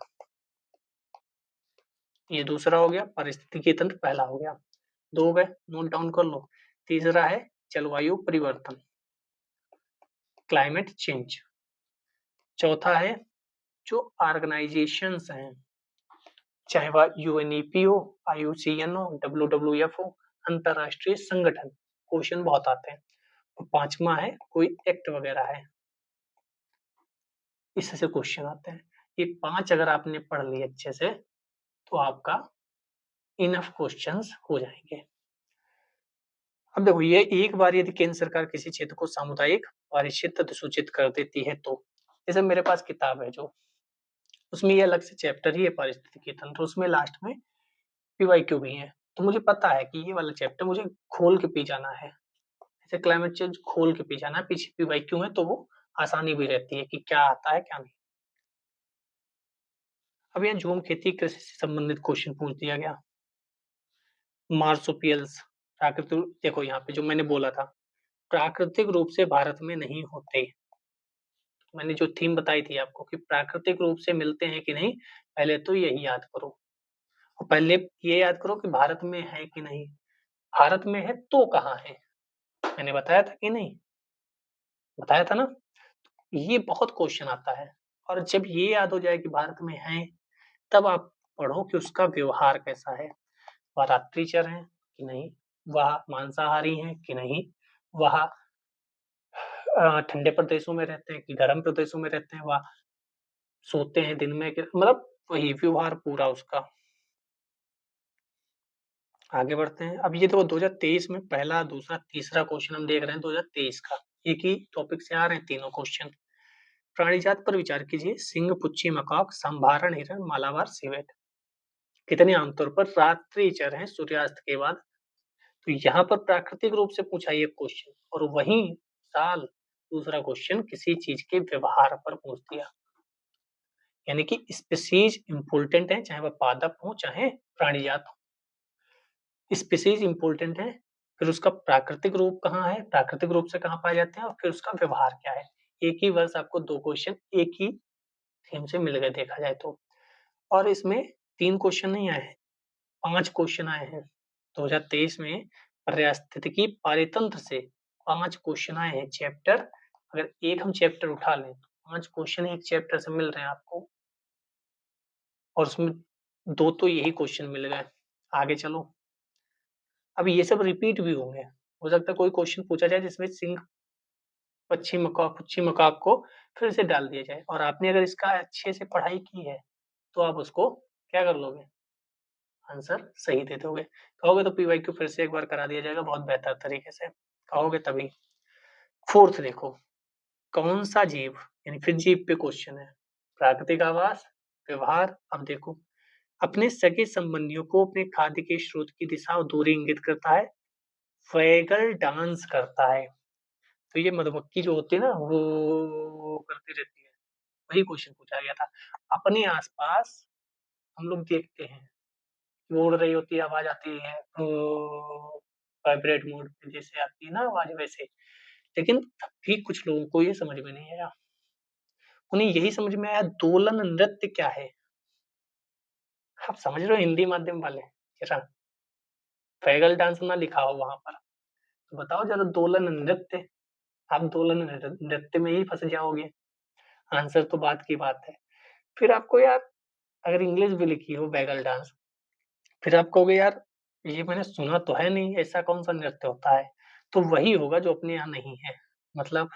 ये दूसरा हो गया, पारिस्थितिकी तंत्र पहला हो गया। 2 हो गए, नोट डाउन कर लो। तीसरा है जलवायु परिवर्तन, क्लाइमेट चेंज। चौथा है जो ऑर्गेनाइजेशंस हैं, चाहे वह यूएनईपी हो, आईयूसीएन हो, डब्ल्यूडब्ल्यूएफ हो, अंतरराष्ट्रीय संगठन, क्वेश्चन बहुत आते हैं। और पांचवा है कोई एक्ट वगैरह है, इससे क्वेश्चन आते हैं। ये 5 अगर आपने पढ़ लिए अच्छे से, तो आपका इनफ क्वेश्चंस हो जाएंगे। अब देखो, ये एक बार यदि केंद्र सरकार किसी क्षेत्र को सामुदायिक परिषद अधिसूचित कर देती है तो, जैसे मेरे पास किताब है जो, उसमें ये अलग से चैप्टर ही है पारिस्थितिकी तंत्र, उसमें लास्ट में पीवाईक्यू भी है, तो मुझे पता है कि ये वाला चैप्टर मुझे खोल के पी जाना है। जैसे क्लाइमेट चेंज खोल के पी जाना है, पीछे पीवाईक्यू है, तो वो आसानी भी रहती है कि क्या आता है क्या नहीं। अब यहाँ झूम खेती कृषि से संबंधित क्वेश्चन पूछ दिया गया। मार्सोपियल्स प्राकृतिक, देखो यहाँ पे जो मैंने बोला था, प्राकृतिक रूप से भारत में नहीं होते। मैंने जो थीम बताई थी आपको कि प्राकृतिक रूप से मिलते हैं कि नहीं, पहले तो यही याद करो, और पहले ये याद करो कि भारत में है कि नहीं। भारत में है तो कहाँ है, मैंने बताया था कि नहीं, बताया था ना। ये बहुत क्वेश्चन आता है, और जब ये याद हो जाए कि भारत में है तब आप पढ़ो कि उसका व्यवहार कैसा है। वह रात्रिचर है कि नहीं, वह मांसाहारी है कि नहीं, वह ठंडे प्रदेशों में रहते हैं कि गर्म प्रदेशों में रहते हैं, वह सोते हैं दिन में कि मतलब वही व्यवहार पूरा उसका। आगे बढ़ते हैं। अब ये तो 2023 में पहला, दूसरा, तीसरा क्वेश्चन हम देख रहे हैं 2023 का। एक ही टॉपिक से आ रहे हैं तीनों क्वेश्चन। प्राणीजात पर विचार कीजिए। सिंह, पुच्छी, मकॉक, संभारण हिरण, मालाबार, सिवेट कितने आमतौर पर रात्रिचर हैं सूर्यास्त के बाद? तो यहाँ पर प्राकृतिक रूप से पूछा ये क्वेश्चन, और वहीं साल दूसरा क्वेश्चन किसी चीज के व्यवहार पर पूछ दिया। यानी कि स्पीसीज इंपोर्टेंट है, चाहे वह पादप हो चाहे प्राणीजात हो। स्पीसीज इंपोर्टेंट है, फिर उसका प्राकृतिक रूप कहाँ है, प्राकृतिक रूप से कहाँ पाए जाते हैं, और फिर उसका व्यवहार क्या है। एक ही वर्ष आपको दो क्वेश्चन एक ही थीम से मिल गए देखा जाए तो। और इसमें 3 क्वेश्चन नहीं आए हैं, 5 क्वेश्चन आए हैं। 2023 में पारिस्थितिकी पारितंत्र से 5 क्वेश्चन आए हैं चैप्टर। अगर एक हम चैप्टर उठा लें तो 5 क्वेश्चन एक चैप्टर से मिल रहे हैं आपको, और उसमें 2 तो यही क्वेश्चन मिल गए। आगे चलो। अब ये सब रिपीट भी होंगे। हो सकता है कोई क्वेश्चन पूछा जाए जिसमें सिंह, पुच्छी, मकाक को फिर से डाल दिया जाए, और आपने अगर इसका अच्छे से पढ़ाई की है तो आप उसको क्या कर लोगे, आंसर सही दे दोगे। कहोगे तो पीवाईक्यू फिर से एक बार करा दिया जाएगा बहुत बेहतर तरीके से, कहोगे तभी। फोर्थ देखो, कौन सा जीव, यानी फिर जीव पे क्वेश्चन है। प्राकृतिक आवास, व्यवहार। अब देखो, अपने सगे संबंधियों को अपने खाद्य के स्रोत की दिशा और दूरी इंगित करता है, वैगल डांस करता है। तो ये मधुमक्खी जो होती है ना, वो करती रहती है, वही क्वेश्चन पूछा गया था। अपने आसपास हम लोग देखते हैं, वो उड़ रही होती है, आवाज आती है, वाइब्रेट मोड पे जैसे आती है ना आवाज वैसे। लेकिन तब भी कुछ लोगों को ये समझ में नहीं आया। उन्हें यही समझ में आया दोलन नृत्य क्या है। आप समझ रहे हो हिंदी माध्यम वाले, जरा पैगल डांस ना लिखा हो वहां पर, तो बताओ जरा दोलन नृत्य। आप दोलन नृत्य में ही फंस जाओगे। आंसर तो बात की बात है। फिर आपको यार, अगर इंग्लिश भी लिखी हो बैगल डांस, फिर आप कहोगे यार ये मैंने सुना तो है नहीं, ऐसा कौन सा नृत्य होता है। तो वही होगा जो अपने यहाँ नहीं है। मतलब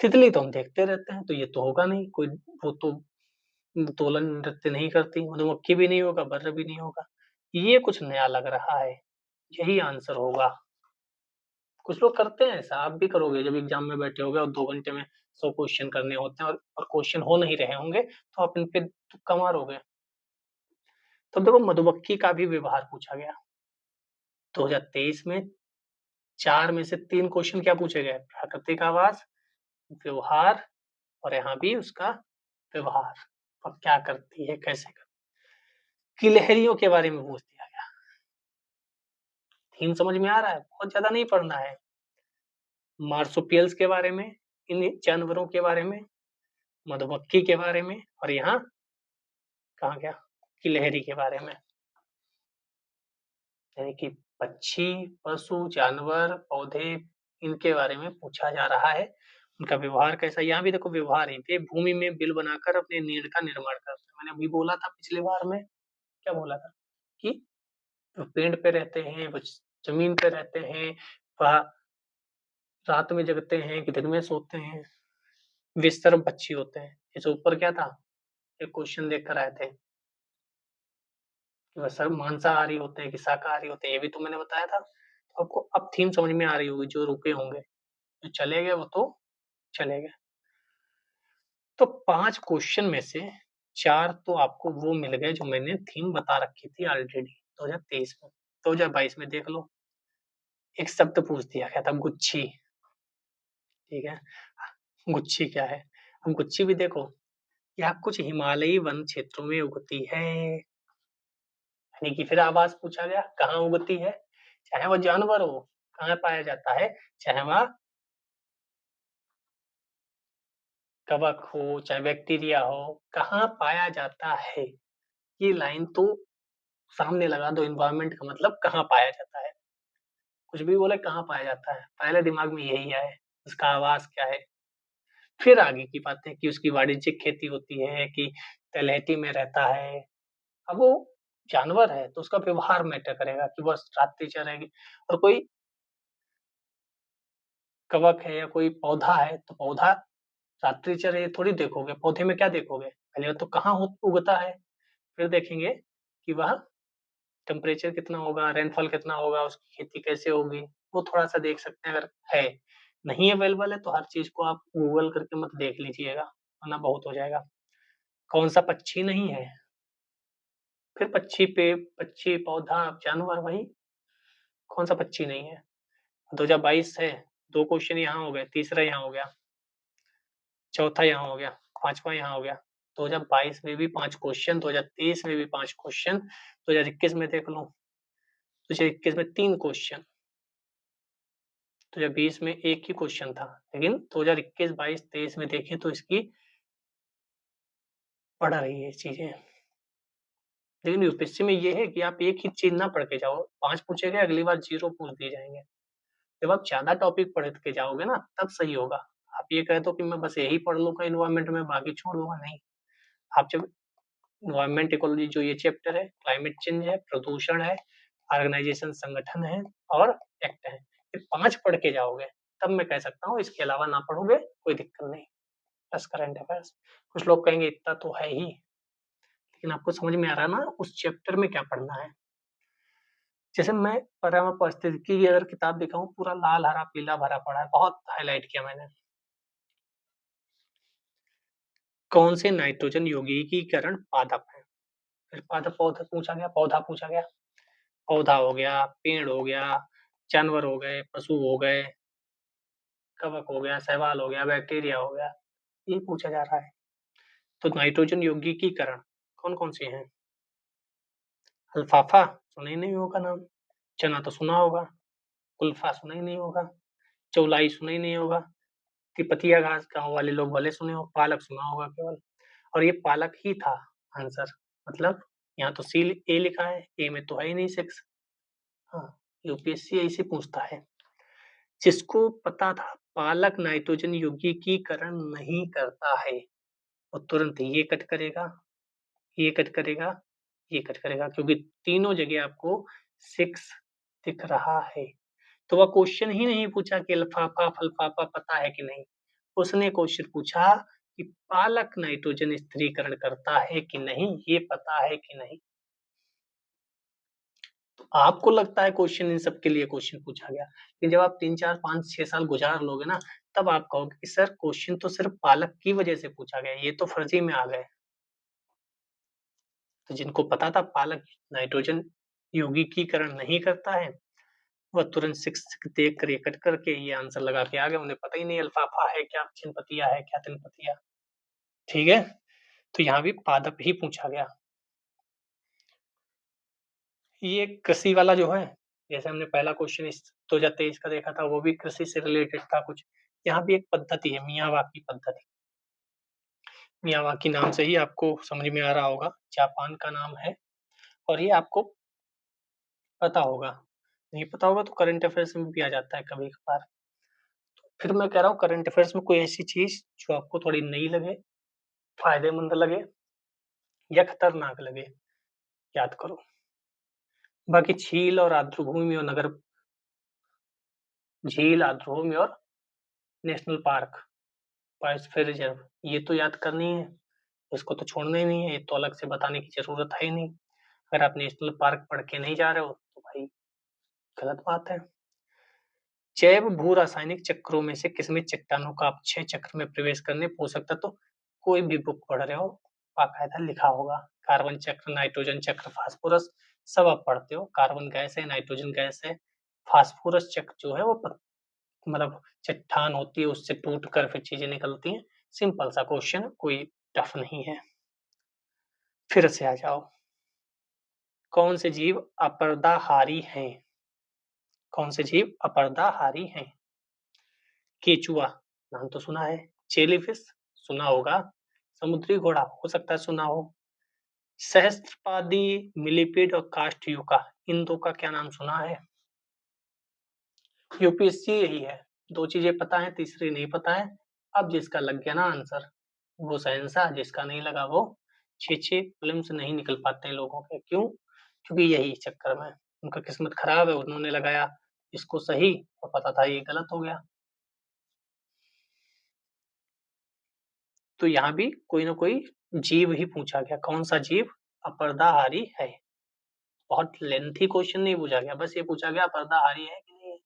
तितली तो हम देखते रहते हैं, तो ये तो होगा नहीं कोई, वो तो दोलन नृत्य नहीं करती, मधुमक्खी भी नहीं होगा, बर्र भी नहीं होगा। ये कुछ नया लग रहा है, यही आंसर होगा। कुछ लोग करते हैं ऐसा, आप भी करोगे जब एग्जाम में बैठे होगे और 2 घंटे में 100 क्वेश्चन करने होते हैं, और क्वेश्चन हो नहीं रहे होंगे तो आप इन पे तुक्का मारोगे। तो देखो मधुमक्खी का भी व्यवहार पूछा गया 2023 में। 4 में से 3 क्वेश्चन क्या पूछे गए, प्राकृतिक आवास, व्यवहार, और यहाँ भी उसका व्यवहार, और क्या करती है, कैसे करती है। गिलहरियों के बारे में पूछ दिया गया। थीम समझ में आ रहा है, बहुत ज्यादा नहीं पढ़ना है। मार्सुपियल्स के बारे में, इन जानवरों के बारे में, मधुमक्खी के बारे में, और यहाँ कहाँ गया, गिलहरी के बारे में। यानी कि पक्षी, पशु, जानवर, पौधे, इनके बारे में पूछा जा रहा है। उनका व्यवहार कैसा, यहाँ भी देखो व्यवहार है। वे भूमि में बिल बनाकर अपने नीड का निर्माण करते हैं। मैंने अभी बोला था पिछले बार में, क्या बोला था कि वो पेड़ पे रहते हैं, वो जमीन पे रहते हैं, वह रात में जगते हैं कि दिन में सोते हैं, विस्तरण पक्षी होते हैं। इस ऊपर क्या था, एक क्वेश्चन देख कर आए थे कि वह सब मांसाहारी होते हैं कि शाकाहारी होते हैं, ये भी तो मैंने बताया था। तो आपको अब थीम समझ में आ रही होगी, जो रुके होंगे, जो चले गए वो तो चले गए। तो 5 क्वेश्चन में से 4 तो आपको वो मिल गए जो मैंने थीम बता रखी थी ऑलरेडी 2023 में। 2022 में देख लो, एक शब्द पूछ दिया गया था गुच्छी, ठीक है। गुच्छी क्या है, हम गुच्छी भी देखो, यह कुछ हिमालयी वन क्षेत्रों में उगती है। यानी कि फिर आवाज पूछा गया कहाँ उगती है, चाहे वह जानवर हो, कहाँ पाया जाता है, चाहे वह कवक हो, चाहे बैक्टीरिया हो, कहाँ पाया जाता है। ये लाइन तो सामने लगा दो, इन्वायरमेंट का मतलब कहाँ पाया जाता है। कुछ भी बोले कहाँ पाया जाता है, पहले दिमाग में यही आए, उसका आवास क्या है। फिर आगे की बातें कि उसकी वाणिज्यिक खेती होती है कि तलहटी में रहता है। अब वो जानवर है तो उसका व्यवहार मैटर करेगा कि बस रात्रि चरेगी। और कोई कवक है या कोई पौधा है तो पौधा रात्रि चर थोड़ी देखोगे, पौधे में क्या देखोगे? पहली बात तो कहाँ उगता है, फिर देखेंगे कि वह टेम्परेचर कितना होगा, रेनफॉल कितना होगा, उसकी खेती कैसे होगी, वो थोड़ा-सा देख सकते हैं अगर है। नहीं अवेलेबल है तो हर चीज़ को आप गूगल करके मत देख लीजिएगा, वरना बहुत हो जाएगा। कौन-सा पक्षी नहीं है? फिर पक्षी, पौधा, जानवर वही, कौन-सा पक्षी नहीं है? 2022 है, 2 क्वेश्चन यहाँ हो गए, तीसरा यहाँ हो गया, चौथा यहाँ हो गया, 5वां यहाँ हो गया। 2022 में भी 5 क्वेश्चन, 2023 में भी 5 क्वेश्चन, 2021 में देख लो, 2021 में 3 क्वेश्चन, 2020 में 1 ही क्वेश्चन था। लेकिन 2021, 22, 23 में देखें तो इसकी बढ़ रही है चीज़ें। लेकिन यूपीएससी में ये है कि आप एक ही चीज़ ना पढ़ के जाओ, 5 पूछे गए, अगली बार 0 पूछ दिए जाएँगे। जब आप ज़्यादा टॉपिक पढ़ के जाओगे ना, तब सही होगा। आप ये कह दो कि मैं बस यही पढ़ लूँगा एनवायरनमेंट में, बाकी छोड़ दूँगा, नहीं। आप जब एनवायरनमेंट इकोलॉजी जो ये चैप्टर है, क्लाइमेट चेंज है, प्रदूषण है, ऑर्गेनाइजेशन संगठन है और एक्ट है। ये 5 पढ़ के जाओगे, तब मैं कह सकता हूँ, इसके अलावा ना पढ़ोगे, कोई दिक्कत नहीं। बस करंट अफेयर्स। कुछ लोग कहेंगे इतना तो है ही, लेकिन आपको समझ में आ रहा है ना उस चैप्टर में क्या पढ़ना है। जैसे मैं पर्यावरण पारिस्थितिकी की अगर किताब दिखाऊँ, पूरा लाल, हरा, पीला भरा पड़ा है, बहुत हाइलाइट किया मैंने। कौन से नाइट्रोजन यौगिकीकरण पादप है? फिर पादप पौधा पूछा गया, पौधा पूछा गया। पौधा हो गया, पेड़ हो गया, जानवर हो गए, पशु हो गए, कवक हो गया, शैवाल हो गया, बैक्टीरिया हो गया, ये पूछा जा रहा है। तो नाइट्रोजन यौगिकीकरण कौन-कौन से हैं? अल्फाफा सुना ही नहीं होगा नाम, चना तो सुना होगा, कुल्फा सुना ही नहीं होगा, चौलाई सुना ही नहीं होगा, तिपतिया घास गाँव वाले लोग भले सुने हो, पालक सुना होगा केवल, और ये पालक ही था आंसर। मतलब यहाँ तो सी ए लिखा है, ए में तो है ही नहीं 6। हाँ, यूपीएससी ऐसे पूछता है। जिसको पता था पालक नाइट्रोजन यौगिकीकरण नहीं करता है, वो तुरंत ये कट करेगा, ये कट करेगा, ये कट करेगा, क्योंकि तीनों जगह आपको 6 दिख रहा है। तो वह क्वेश्चन ही नहीं पूछा कि अल्फाफा फल्फाफा पता है कि नहीं। उसने क्वेश्चन पूछा कि पालक नाइट्रोजन स्थिरीकरण करता है कि नहीं, ये पता है कि नहीं। तो आपको लगता है क्वेश्चन इन सब के लिए क्वेश्चन पूछा गया, लेकिन जब आप 3, 4, 5, 6 साल गुजार लोगे ना, तब आप कहोगे कि सर क्वेश्चन तो सिर्फ पालक की वजह से पूछा गया, ये तो फर्जी में आ गए। तो जिनको पता था पालक नाइट्रोजन यौगिकीकरण नहीं करता है, वह तुरंत 6 देख कर ये कट करके ये आंसर लगा के आ गए। उन्हें पता ही नहीं अल्फाफा है क्या, चिनपतिया है क्या, तिनपतिया। ठीक है? तो यहाँ भी पादप ही पूछा गया। ये कृषि वाला जो है, जैसे हमने पहला क्वेश्चन इस 2023 का देखा था, वो भी कृषि से रिलेटेड था कुछ। यहाँ भी एक पद्धति है, मियावाकी पद्धति। मियावाकी नाम से ही आपको समझ में आ रहा होगा, जापान का नाम है और ये आपको पता होगा। नहीं पता होगा तो करंट अफेयर्स में भी आ जाता है कभी-कभार। फिर मैं कह रहा हूँ करंट अफेयर्स में कोई ऐसी चीज़ जो आपको थोड़ी नई लगे, फ़ायदेमंद लगे या खतरनाक लगे, याद करो। बाकी झील, आर्द्रभूमि और नेशनल पार्क, बायोस्फीयर रिजर्व, ये तो याद करनी है। इसको तो छोड़ना ही नहीं है, ये तो अलग से बताने की ज़रूरत है ही नहीं। अगर आप नेशनल पार्क पढ़ के नहीं जा रहे हो, तो भाई गलत बात है। जैव भू-रासायनिक चक्रों में से किसमें चट्टानों का अपक्षय चक्र में प्रवेश करने पोषक तत्व, कोई भी बुक पढ़ रहे हो, बाकायदा लिखा होगा। कार्बन चक्र, नाइट्रोजन चक्र, फास्फोरस सब आप पढ़ते हो। कार्बन गैस है, नाइट्रोजन गैस है, फास्फोरस चक्र जो है वो मतलब चट्टान होती है, उससे टूट कर फिर चीज़ें निकलती हैं। सिंपल सा क्वेश्चन है, कोई टफ नहीं है। फिर से आ जाओ। कौन से जीव अपरदाहारी हैं? कौन से जीव अपरदाहारी हैं? केचुआ नाम तो सुना है, जेलीफिश सुना होगा, समुद्री घोड़ा हो सकता है सुना हो, सहस्त्रपादी, मिलीपीड और काष्ठयुका, इन 2 का क्या नाम सुना है? यूपीएससी यही है, 2 चीजें पता है, तीसरी नहीं पता है। अब जिसका लग गया ना आंसर, वो शहंशाह, जिसका नहीं लगा वो 6-6 प्रीलिम्स नहीं निकल पाते हैं लोगों के, क्यों? क्योंकि यही चक्कर में उनका किस्मत खराब है, उन्होंने लगाया इसको सही और पता था ये गलत हो गया। तो यहाँ भी कोई ना कोई जीव ही पूछा गया, कौन सा जीव अपर्दाहारी है। बहुत लेंथी क्वेश्चन नहीं पूछा गया, बस ये पूछा गया अपर्दाहारी है कि नहीं है।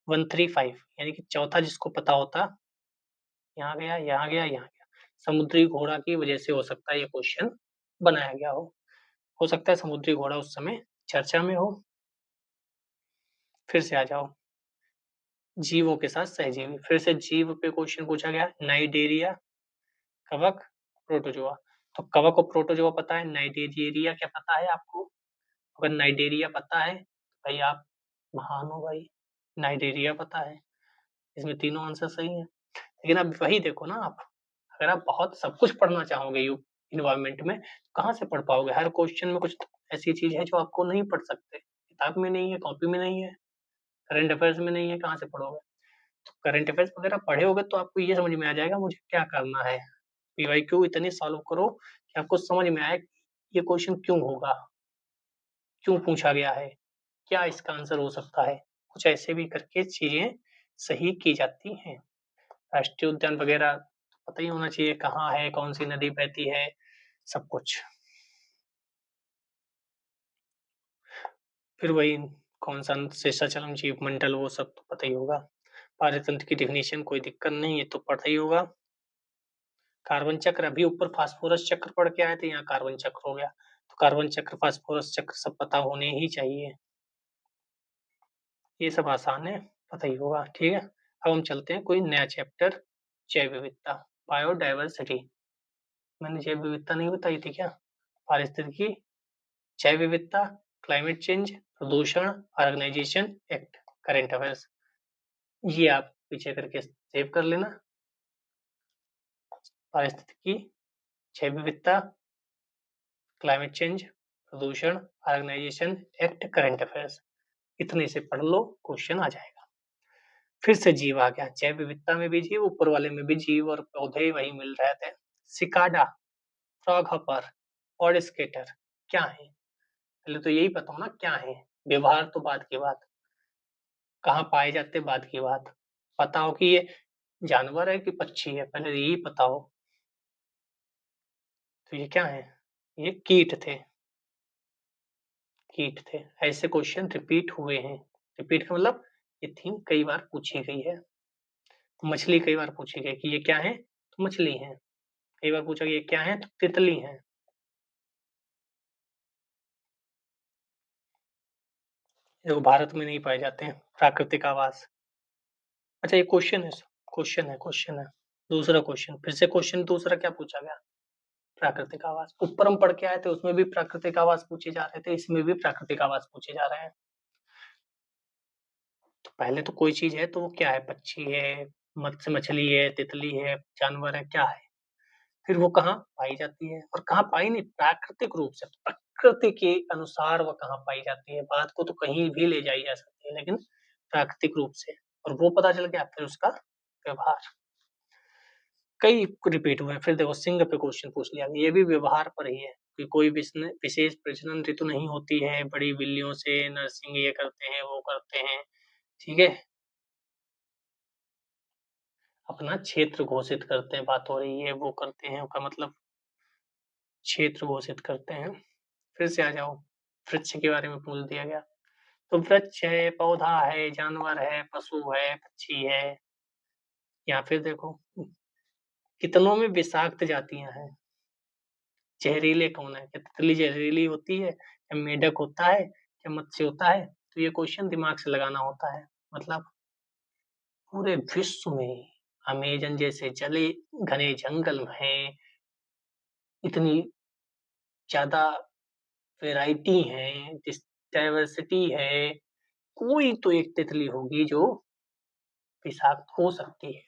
135 यानी कि चौथा जिसको पता होता, यहाँ गया, यहाँ गया, यहाँ गया। समुद्री घोड़ा की वजह से हो सकता है ये क्वेश्चन बनाया गया हो सकता है समुद्री घोड़ा उस समय चर्चा में हो। फिर से आ जाओ, जीवों के साथ सहजीवी, फिर से जीव पे क्वेश्चन पूछा गया, नाइडेरिया, कवक, प्रोटोजोआ। तो कवक और प्रोटोजोआ पता है, नाइडेरिया क्या पता है आपको? अगर नाइडेरिया पता है तो भाई आप महान हो भाई, नाइडेरिया पता है, इसमें तीनों आंसर सही है। लेकिन अब वही देखो ना आप, अगर आप बहुत सब कुछ पढ़ना चाहोगे यू इन्वायरमेंट में, तो कहाँ से पढ़ पाओगे? हर क्वेश्चन में कुछ ऐसी चीज है जो आपको नहीं पढ़ सकते, किताब में नहीं है, कॉपी में नहीं है, करंट अफेयर्स में नहीं है, कहाँ से पढ़ोगे? तो करंट अफेयर्स वगैरह पढ़े होगे तो आपको ये समझ में आ जाएगा मुझे क्या करना है। पीवाईक्यू इतनी सॉल्व करो कि आपको समझ में आए ये क्वेश्चन क्यों होगा, क्यों पूछा गया है, क्या इसका आंसर हो सकता है। कुछ ऐसे भी करके चीजें सही की जाती हैं। राष्ट्रीय उद्यान वगैरह पता ही होना चाहिए, कहाँ है, कौन सी नदी बहती है, सब कुछ। फिर वही कौन सा शेषाचलम जीव मंडल, वो सब तो पता ही होगा। पारतंत्र की डिफिनेशन कोई दिक्कत नहीं है, तो पता ही होगा। कार्बन चक्र, अभी ऊपर फास्फोरस चक्र पढ़ के आए थे, यहाँ कार्बन चक्र हो गया, तो कार्बन चक्र, फास्फोरस चक्र सब पता होने ही चाहिए। ये सब आसान है, पता ही होगा। ठीक है, अब हम चलते हैं कोई नया चैप्टर, जैव विविधता, बायोडाइवर्सिटी। मैंने जैव विविधता नहीं बताई थी क्या? पारिस्थितिकी, जैव विविधता, क्लाइमेट चेंज, प्रदूषण, ऑर्गेनाइजेशन एक्ट, करेंट अफेयर्स। ये आप पीछे करके सेव कर लेना। पारिस्थितिकी, जैव विविधता, क्लाइमेट चेंज, प्रदूषण, ऑर्गेनाइजेशन एक्ट, करेंट अफेयर्स, इतने से पढ़ लो, क्वेश्चन आ जाएगा। फिर से जीव आ गया, जैव विविधता में भी जीव, ऊपर वाले में भी जीव और पौधे वही मिल रहे थे। सिकाडा, फ्रॉगहॉपर और स्केटर क्या है? पहले तो यही पता हो ना क्या है, व्यवहार तो बात की बात, कहाँ पाए जाते बात की बात, पता हो कि ये जानवर है कि पक्षी है, पहले यही पता हो। तो ये क्या है? ये कीट थे, कीट थे। ऐसे क्वेश्चन रिपीट हुए हैं, रिपीट का मतलब ये थीम कई बार पूछी गई है। मछली कई बार पूछी गई कि ये क्या है, तो मछली है। कई बार पूछा ये क्या है, तो तितली है। जो भारत में नहीं पाए जाते हैं, प्राकृतिक आवास। अच्छा, ये क्वेश्चन है, क्वेश्चन है। दूसरा क्वेश्चन, फिर से क्वेश्चन दूसरा क्या पूछा गया? प्राकृतिक आवास। ऊपर हम पढ़ के आए थे, उसमें भी प्राकृतिक आवास पूछे जा रहे थे, इसमें भी प्राकृतिक आवास पूछे जा रहे हैं। तो पहले तो कोई चीज है तो वो क्या है? पक्षी है, मत्स्य मछली है, तितली है, जानवर है, क्या है? फिर वो कहाँ पाई जाती है, और कहाँ पाई नहीं, प्राकृतिक रूप से, प्रकृति के अनुसार वो कहाँ पाई जाती है। बात को तो कहीं भी ले जाई जा सकती है, लेकिन प्राकृतिक रूप से, और वो पता चल गया, फिर उसका व्यवहार। कई रिपीट हुए। फिर देखो सिंह पे क्वेश्चन पूछ लिया, ये भी व्यवहार पर ही है कि कोई विशेष प्रजनन ऋतु नहीं होती है, बड़ी बिल्लियों से नरसिंह ये करते हैं, वो करते हैं। ठीक है, अपना क्षेत्र घोषित करते हैं, बात हो रही है, वो करते हैं का मतलब क्षेत्र घोषित करते हैं। फिर से आ जाओ, वृक्ष के बारे में पूछ दिया गया, तो वृक्ष है, पौधा है, जानवर है, पशु है, पक्षी है। या फिर देखो कितनों में विषाक्त जातियां हैं। जहरीले कौन है? क्या तितली जहरीली होती है, या मेढक होता है, या मत्स्य होता है? तो ये क्वेश्चन दिमाग से लगाना होता है। मतलब पूरे विश्व में अमेजन जैसे जले घने जंगल में इतनी ज्यादा वैरायटी है, डाइवर्सिटी है, कोई तो एक तितली होगी जो विषाक्त हो सकती है,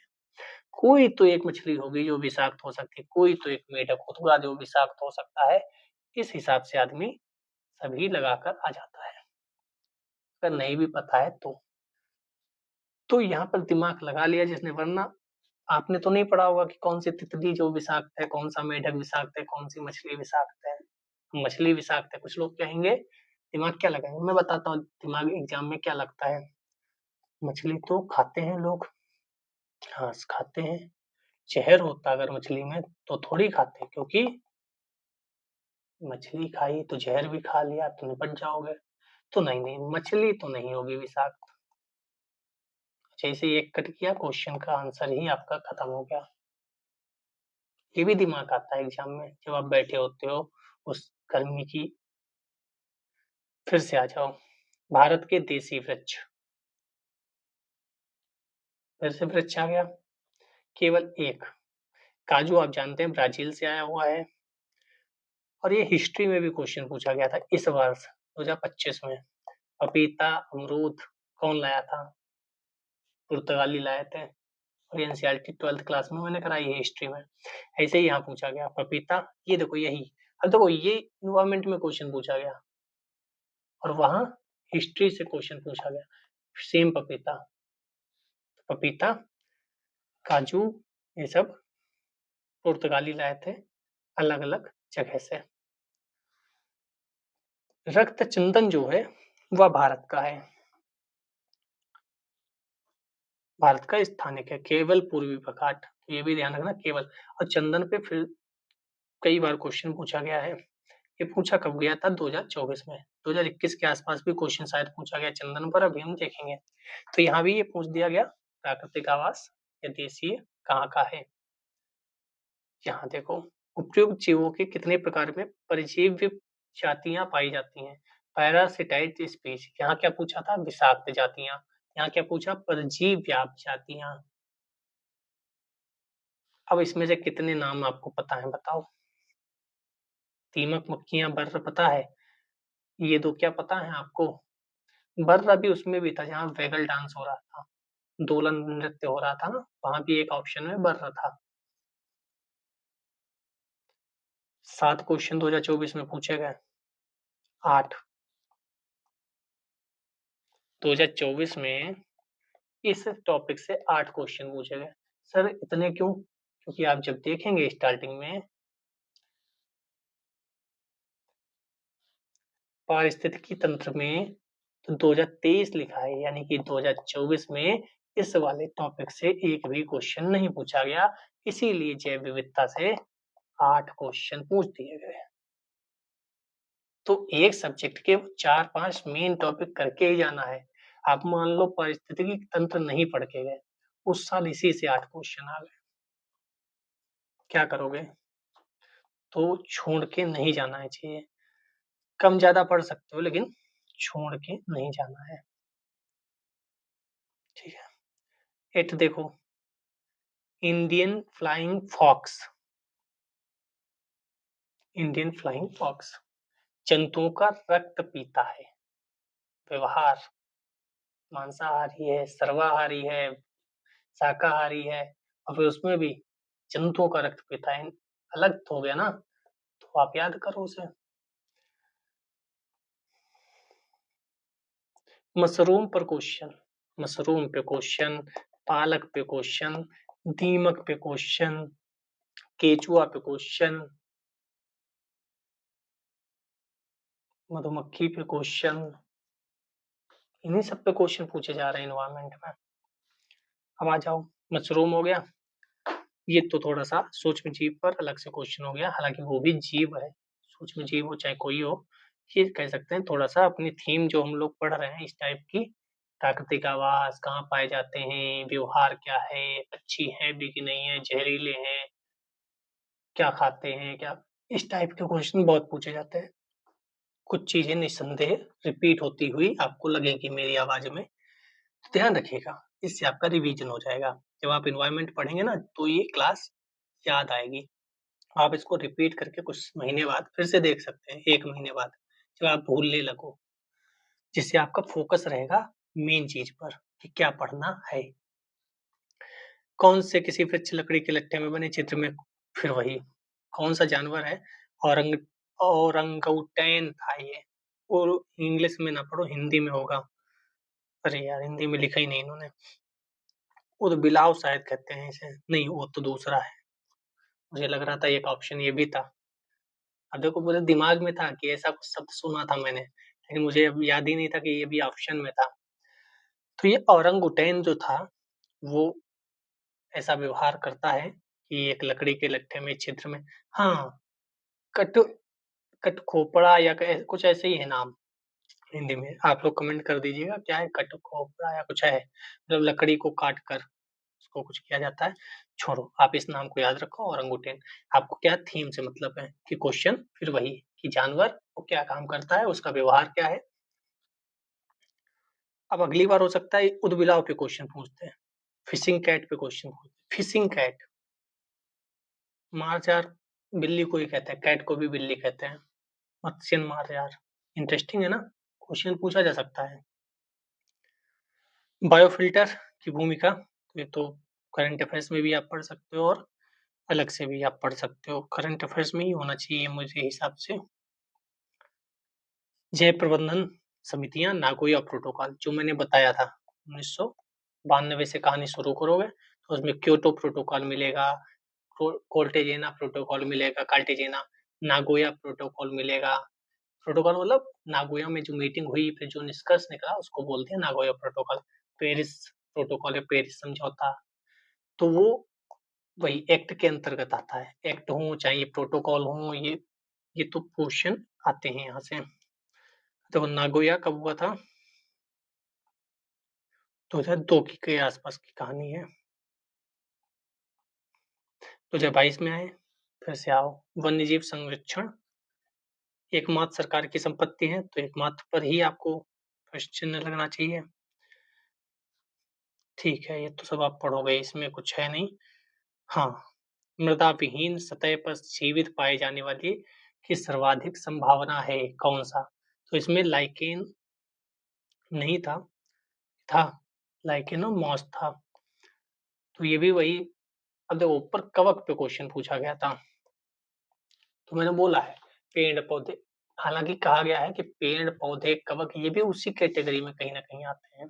कोई तो एक मछली होगी जो विषाक्त हो सकती है, कोई तो एक मेढक होगा जो विषाक्त हो सकता है। इस हिसाब से आदमी सभी लगाकर आ जाता है, अगर नहीं भी पता है तो यहाँ पर दिमाग लगा लिया जिसने, वरना आपने तो नहीं पढ़ा होगा कि कौन सी तितली जो विषाक्त है, कौन सा मेढक विषाक्त है, कौन सी मछली विषाक्त है। मछली विषाक्त है, कुछ लोग कहेंगे दिमाग क्या लगाएंगे। मैं बताता हूँ दिमाग एग्जाम में क्या लगता है। मछली तो खाते हैं लोग, हाँ खाते हैं। जहर होता अगर मछली में तो थोड़ी खाते, क्योंकि मछली खाई तो जहर भी खा लिया तो निपट जाओगे। तो नहीं नहीं, मछली तो नहीं होगी विषाक्त। जैसे ही एक कट किया, क्वेश्चन का आंसर ही आपका खत्म हो गया। ये भी दिमाग आता है एग्जाम में जब आप बैठे होते हो उस गर्मी की। फिर से आ जाओ, भारत के देसी वृक्ष। फिर से वृक्ष आ गया, केवल एक। काजू आप जानते हैं ब्राजील से आया हुआ है, और ये हिस्ट्री में भी क्वेश्चन पूछा गया था इस वर्ष 2025 में। पपीता, अमरूद कौन लाया था? पुर्तगाली लाए थे। और एनसीईआरटी 12th क्लास में मैंने कराई है हिस्ट्री में। ऐसे ही यहाँ पूछा गया पपीता, ये देखो यही। अब देखो ये इन्वायरमेंट में क्वेश्चन पूछा गया, और वहां हिस्ट्री से क्वेश्चन पूछा गया। सेम पपीता, पपीता, काजू, ये सब पुर्तगाली लाए थे अलग अलग जगह से। रक्त चंदन जो है वह भारत का है, भारत का स्थानिक है, केवल पूर्वी प्रकाट। ये भी ध्यान रखना, केवल। और चंदन पे फिर कई बार क्वेश्चन पूछा गया है। ये पूछा कब गया था? 2024 में। 2021 के आसपास भी क्वेश्चन शायद पूछा गया चंदन पर, अभी हम देखेंगे। तो यहाँ भी ये पूछ दिया गया प्राकृतिक आवास या देशीय कहाँ का है। यहाँ देखो, उपयुक्त जीवों के कितने प्रकार में परजीवी जातियां पाई जाती हैं? पैरासिटाइट स्पीच। यहाँ क्या पूछा था? विषाक्त जातियां। यहाँ क्या पूछा? परजीव्याप जातियां। अब इसमें से कितने नाम आपको पता है बताओ? दीमक, मक्खियां, बर्र पता है? ये दो क्या पता है आपको? बर्र अभी उसमें भी था जहाँ वैगल डांस हो रहा था, दोलन नृत्य हो रहा था ना, वहां भी एक ऑप्शन में बर्र था। 7 क्वेश्चन 2024 में पूछे गए। 8। 2024 में इस टॉपिक से 8 क्वेश्चन पूछे गए। सर इतने क्यों? क्योंकि आप जब देखेंगे स्टार्टिंग में पारिस्थितिकी तंत्र में, तो 2023 लिखा है, यानी कि 2024 में इस वाले टॉपिक से एक भी क्वेश्चन नहीं पूछा गया। इसीलिए जैव विविधता से 8 क्वेश्चन पूछ दिए गए। तो एक सब्जेक्ट के 4-5 मेन टॉपिक करके ही जाना है। आप मान लो पारिस्थितिकी तंत्र नहीं पढ़ के गए, उस साल इसी से 8 क्वेश्चन आ गए, क्या करोगे? तो छोड़ के नहीं जाना है चाहिए। कम ज्यादा पढ़ सकते हो, लेकिन छोड़ के नहीं जाना है। ठीक है। एट देखो, Indian flying fox. Indian flying fox जंतुओं का रक्त पीता है। व्यवहार, मांसाहारी है, सर्वाहारी है, शाकाहारी है, और फिर उसमें भी जंतुओं का रक्त पीता है। अलग तो हो गया ना, तो आप याद करो उसे। मशरूम पर क्वेश्चन, मशरूम पे क्वेश्चन, पालक पे क्वेश्चन, दीमक पे क्वेश्चन, केचुआ पे क्वेश्चन, मधुमक्खी पे क्वेश्चन, इन्हीं सब पे क्वेश्चन पूछे जा रहे हैं इन्वायरमेंट में। अब आ जाओ, मशरूम हो गया, ये तो थोड़ा सा सूक्ष्म जीव पर अलग से क्वेश्चन हो गया, हालांकि वो भी जीव है, सूक्ष्म जीव हो चाहे कोई हो। ये कह सकते हैं थोड़ा सा अपनी थीम जो हम लोग पढ़ रहे हैं इस टाइप की, प्राकृतिक आवास कहाँ पाए जाते हैं, व्यवहार क्या है, अच्छी है भी कि नहीं है, जहरीले हैं, क्या खाते हैं, क्या, इस टाइप के क्वेश्चन बहुत पूछे जाते हैं। कुछ चीजें निस्संदेह रिपीट होती हुई आपको लगेगी मेरी आवाज में, तो ध्यान रखिएगा, इससे आपका रिवीजन हो जाएगा। जब आप इन्वायरमेंट पढ़ेंगे ना, तो ये क्लास याद आएगी। आप इसको रिपीट करके कुछ महीने बाद फिर से देख सकते हैं, 1 महीने बाद, जब आप भूलने लगो, जिससे आपका फोकस रहेगा मेन चीज पर कि क्या पढ़ना है। कौन से किसी वृक्ष लकड़ी के लट्ठे में बने चित्र में, फिर वही, कौन सा जानवर है? औरंग औरंगउटैन था ये। और इंग्लिश में ना पढ़ो, हिंदी में होगा। अरे यार, हिंदी में लिखा ही नहीं इन्होंने। उदबिलाव शायद कहते हैं इसे। नहीं, वो तो दूसरा है। मुझे लग रहा था एक ऑप्शन ये भी था। अब देखो पूरे दिमाग में था कि ऐसा कुछ शब्द सुना था मैंने, लेकिन मुझे अब याद ही नहीं था कि ये भी ऑप्शन में था। तो ये ओरंगुटैन जो था, वो ऐसा व्यवहार करता है कि एक लकड़ी के लट्ठे में छिद्र में हाँ, कट कठखोपड़ा या क कुछ ऐसे ही है नाम हिंदी में। आप लोग कमेंट कर दीजिएगा क्या है कठखोपड़ा या कुछ है। मतलब लकड़ी को काट कर उसको कुछ किया जाता है। छोड़ो, आप इस नाम को याद रखो ओरंगुटेन। आपको क्या थीम से मतलब है कि क्वेश्चन फिर वही कि जानवर वो क्या काम करता है, उसका व्यवहार क्या है। अब अगली बार हो सकता है उदबिलाव पे क्वेश्चन पूछते हैं, फिशिंग कैट पे क्वेश्चन पूछते हैं। फिशिंग कैट, मार्जार बिल्ली को ही कहते हैं, कैट को भी बिल्ली कहते हैं। मत्स्य मार्जार, इंटरेस्टिंग है ना, क्वेश्चन पूछा जा सकता है। बायोफिल्टर की भूमिका, ये तो करंट अफेयर्स में भी आप पढ़ सकते हो और अलग से भी आप पढ़ सकते हो। करंट अफेयर्स में ही होना चाहिए मुझे हिसाब से। जय प्रबंधन समितियां, नागोया प्रोटोकॉल जो मैंने बताया था 1992 से कहानी शुरू करोगे तो उसमें क्योटो प्रोटोकॉल मिलेगा, कोल्टेजेना प्रोटोकॉल मिलेगा, कार्टेजेना, नागोया प्रोटोकॉल मिलेगा। प्रोटोकॉल मतलब नागोया में जो मीटिंग हुई फिर जो निष्कर्ष निकला उसको बोलते हैं नागोया प्रोटोकॉल। पेरिस प्रोटोकॉल है, पेरिस समझौता। तो वो वही एक्ट के अंतर्गत आता है। एक्ट हो चाहे ये प्रोटोकॉल हो, ये तो क्वेश्चन आते हैं यहाँ से। तो नागोया कब हुआ था? 2002 के आसपास की कहानी है। 2022 में आए, फिर से आओ। वन्यजीव संरक्षण एकमात्र सरकार की संपत्ति है, तो एकमात्र पर ही आपको प्रश्न चिन्ह लगना चाहिए। ठीक है, ये तो सब आप पढ़ोगे, इसमें कुछ है नहीं। हाँ, मृदा विहीन सतह पर जीवित पाए जाने वाली की सर्वाधिक संभावना है कौन सा? तो इसमें लाइकेन नहीं था, था लाइकेन और मॉस था। तो ये भी वही। अब देखो ऊपर कवक पे क्वेश्चन पूछा गया था, तो मैंने बोला है पेड़ पौधे, हालांकि कहा गया है कि पेड़ पौधे कवक ये भी उसी कैटेगरी में कहीं ना कहीं आते हैं।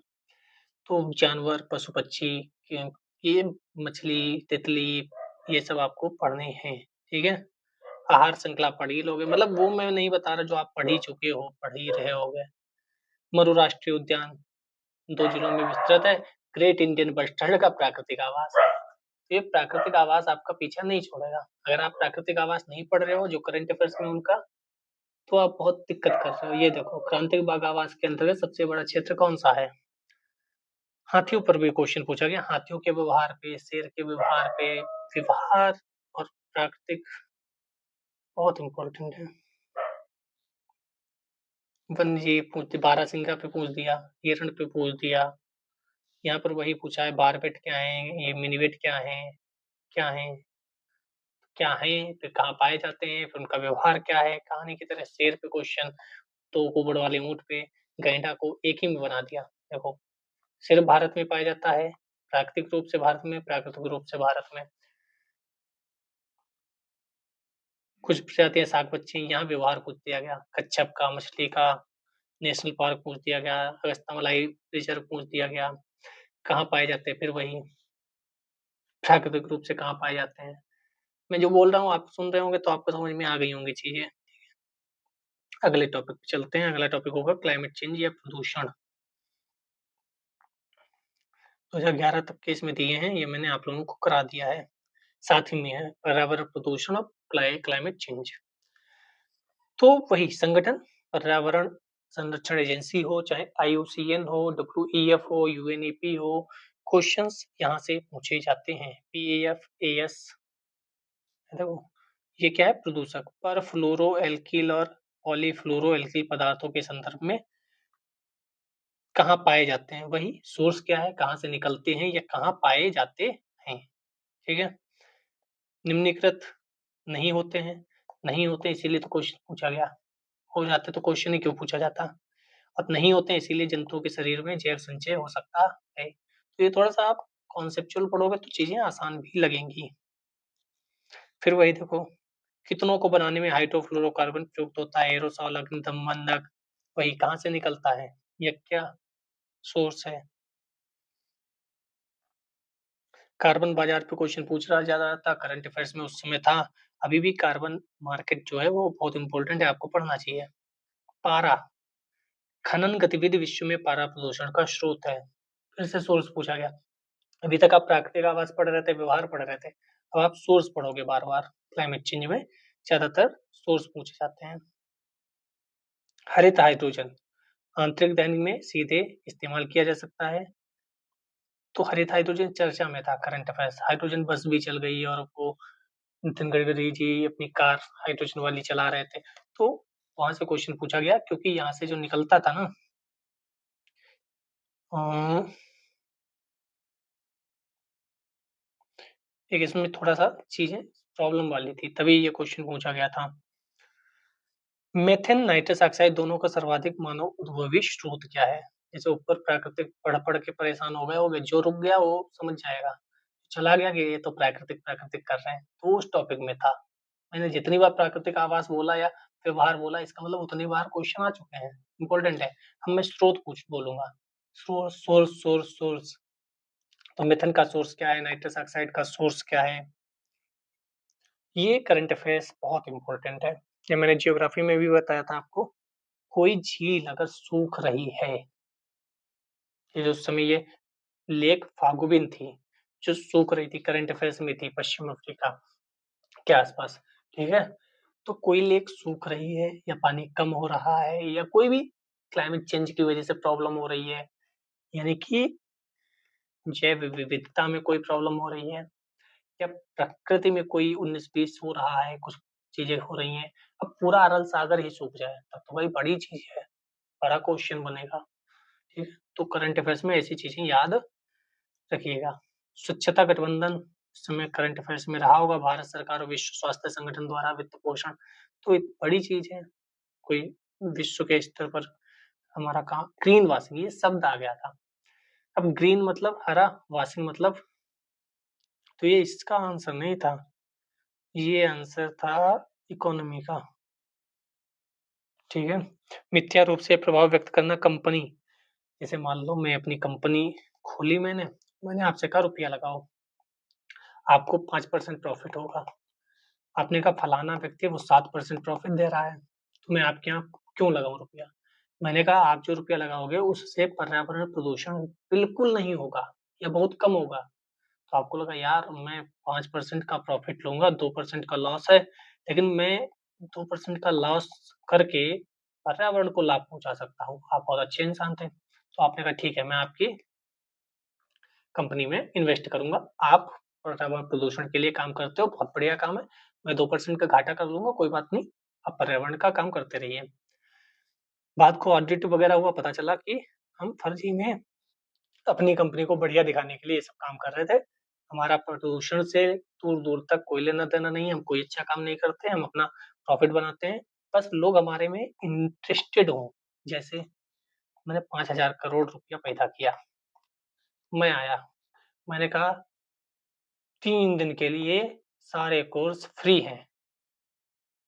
तो जानवर पशु पक्षी ये मछली तितली ये सब आपको पढ़ने हैं। ठीक है, आहार श्रृंखला पढ़ ही लोगे, मतलब वो मैं नहीं बता रहा जो आप पढ़ ही चुके हो, पढ़ ही रहे होगे। मरु राष्ट्रीय उद्यान 2 जिलों में विस्तृत है। ग्रेट इंडियन बस्टर्ड का प्राकृतिक आवास है। तो ये प्राकृतिक आवास आपका पीछा नहीं छोड़ेगा। अगर आप प्राकृतिक आवास नहीं पढ़ रहे हो जो करंट अफेयर्स में उनका, तो आप बहुत दिक्कत कर रहे हो। ये देखो क्रांतिक बाग आवास के अंतर्गत सबसे बड़ा क्षेत्र कौन सा है? हाथियों पर भी क्वेश्चन पूछा गया, हाथियों के व्यवहार पे, शेर के व्यवहार पे, व्यवहार और प्राकृतिक बहुत इंपॉर्टेंट है। वन्य जीव पूछ बारहसिंगा पे पूछ दिया, हिरण पे पूछ दिया। यहाँ पर वही पूछा है बारबेट क्या है, ये मिनीवेट क्या है, क्या है, क्या है, फिर कहाँ पाए जाते हैं, फिर उनका व्यवहार क्या है। कहानी की तरह शेर पे क्वेश्चन, तो कुबड़ वाले ऊंट पे, गैंडा को एक ही में बना दिया। देखो सिर्फ भारत में पाया जाता है, प्राकृतिक रूप से भारत में, प्राकृतिक रूप से भारत में। कुछ प्रजातियां शाक बच्ची, यहाँ व्यवहार पूछ दिया गया, कच्छप का, मछली का। नेशनल पार्क पूछ दिया गया, अगस्त्यामलाई रिजर्व पूछ दिया गया। कहाँ पाए जाते हैं, फिर वही प्राकृतिक रूप से कहाँ पाए जाते हैं। मैं जो बोल रहा हूँ आप सुन रहे होंगे तो आपको समझ में आ गई होंगी चीजें। अगले टॉपिक पे चलते हैं। अगला टॉपिक होगा क्लाइमेट चेंज या प्रदूषण। 2011 तक के इसमें दिए हैं, ये मैंने आप लोगों को करा दिया है। साथ ही में है पर्यावरण प्रदूषण और क्लाइमेट चेंज। तो वही संगठन, पर्यावरण संरक्षण एजेंसी हो चाहे IUCN हो, WEF हो, UNEP हो, क्वेश्चंस यहाँ से पूछे जाते हैं। PAF, AS, देखो ये क्या है, प्रदूषक पर फ्लोरो एल्किल और पॉलीफ्लोरो एल्किल पदार्थों के संदर्भ में कहाँ पाए जाते हैं, वही सोर्स क्या है, कहाँ से निकलते हैं या कहाँ पाए जाते हैं। ठीक है, निम्नलिखित नहीं होते हैं, नहीं होते इसीलिए तो क्वेश्चन पूछा गया। हो जाते तो क्वेश्चन ही क्यों पूछा जाता। और नहीं होते हैं इसीलिए जंतुओं के शरीर में जैव संचय हो सकता है। तो ये थोड़ा सा आप कॉन्सेप्चुअल पढ़ोगे तो चीजें आसान भी लगेंगी। फिर वही देखो कितनों को बनाने में हाइड्रोफ्लोरोकार्बन प्रयुक्त होता है, एरोसॉल, अग्निदम, मंदक, वही कहाँ से निकलता है, यह क्या सोर्स है। कार्बन बाजार पे क्वेश्चन पूछ रहा ज्यादा था, करंट अफेयर्स में उस समय था। अभी भी कार्बन मार्केट जो है वो बहुत इंपॉर्टेंट है, आपको पढ़ना चाहिए। पारा, खनन गतिविधि विश्व में पारा प्रदूषण का स्रोत है। फिर से सोर्स पूछा गया। अभी तक आप प्राकृतिक आवास पढ़ रहे थे, व्यवहार पढ़ रहे थे, अब आप सोर्स पढ़ोगे बार बार। क्लाइमेट चेंज में ज्यादातर सोर्स पूछे जाते हैं। हरित हाइड्रोजन आंतरिक दहन में सीधे इस्तेमाल किया जा सकता है। तो हरित हाइड्रोजन चर्चा में था करंट अफेयर्स। हाइड्रोजन बस भी चल गई और वो नितिन गडकरी जी अपनी कार हाइड्रोजन वाली चला रहे थे। तो वहां से क्वेश्चन पूछा गया, क्योंकि यहाँ से जो निकलता था ना, एक इसमें थोड़ा सा चीजें प्रॉब्लम वाली थी, तभी ये क्वेश्चन पूछा गया था। मेथेन नाइट्रस ऑक्साइड दोनों का सर्वाधिक मानव उद्भवी स्रोत क्या है? जैसे ऊपर प्राकृतिक पढ़ पढ़ के परेशान हो गए, जो रुक गया वो समझ जाएगा, चला गया कि ये तो प्राकृतिक प्राकृतिक कर रहे हैं, तो उस टॉपिक में था। मैंने जितनी बार प्राकृतिक आवास बोला या व्यवहार बोला, इसका मतलब उतनी बार क्वेश्चन आ चुके हैं, इंपॉर्टेंट है। हम मैं स्रोत पूछ बोलूंगा, सोर्स सोर्स सोर्स सोर्स। तो मिथेन का सोर्स क्या है, नाइट्रस ऑक्साइड का सोर्स क्या है, ये करंट अफेयर्स बहुत इंपॉर्टेंट है। ये मैंने जियोग्राफी में भी बताया था आपको। कोई झील अगर सूख रही है, ये जो समय ये लेक फागुबिन थी जो सूख रही थी, करंट अफेयर्स में थी, पश्चिम अफ्रीका के आसपास, ठीक है। तो कोई लेक सूख रही है या पानी कम हो रहा है या कोई भी क्लाइमेट चेंज की वजह से प्रॉब्लम हो रही है, यानी कि जैव विविधता में कोई प्रॉब्लम हो रही है, या प्रकृति में कोई 19-20 हो रहा है, कुछ चीजें हो रही हैं, अब पूरा अरल सागर ही सूख जाए तब तो भाई बड़ी चीज है, बड़ा क्वेश्चन बनेगा, ठीक है। तो करंट अफेयर्स में ऐसी चीजें याद रखिएगा। स्वच्छता गठबंधन इस समय करंट अफेयर्स में रहा होगा, भारत सरकार और विश्व स्वास्थ्य संगठन द्वारा वित्त पोषण, तो एक बड़ी चीज है। कोई विश्व के स्तर पर हमारा काम, ग्रीन वॉशिंग ये शब्द आ गया था। अब ग्रीन मतलब हरा, वॉशिंग मतलब, तो ये इसका आंसर नहीं था, ये आंसर था इकोनॉमी का, ठीक है। मिथ्या रूप से प्रभाव व्यक्त करना कंपनी, जैसे मान लो मैं अपनी कंपनी खोली, मैंने मैंने आपसे कहा रुपया लगाओ, आपको 5% प्रॉफिट होगा। आपने कहा फलाना व्यक्ति वो 7% प्रॉफिट दे रहा है, तो मैं आपके यहाँ क्यों लगाऊं रुपया? मैंने कहा आप जो रुपया लगाओगे उससे पर्यावरण प्रदूषण बिल्कुल नहीं होगा या बहुत कम होगा। तो आपको लगा यार मैं 5% का प्रॉफिट लूंगा, 2% का लॉस है, लेकिन मैं 2% का लॉस करके पर्यावरण को लाभ पहुंचा सकता हूँ। आप बहुत अच्छे इंसान थे, तो आपने कहा ठीक है मैं आपकी कंपनी में इन्वेस्ट करूंगा। आप पर्यावरण प्रदूषण के लिए काम करते हो, बहुत बढ़िया काम है, मैं 2% का घाटा कर लूंगा, कोई बात नहीं, आप पर्यावरण का काम करते रहिए। बात को ऑडिट वगैरह हुआ, पता चला कि हम फर्जी में अपनी कंपनी को बढ़िया दिखाने के लिए ये सब काम कर रहे थे। हमारा प्रदूषण से दूर दूर तक कोई लेना देना नहीं है, हम कोई अच्छा काम नहीं करते, हम अपना प्रॉफिट बनाते हैं, बस लोग हमारे में इंटरेस्टेड हों। जैसे मैंने 5,000 करोड़ रुपया पैदा किया, मैं आया, मैंने कहा 3 दिन के लिए सारे कोर्स फ्री हैं।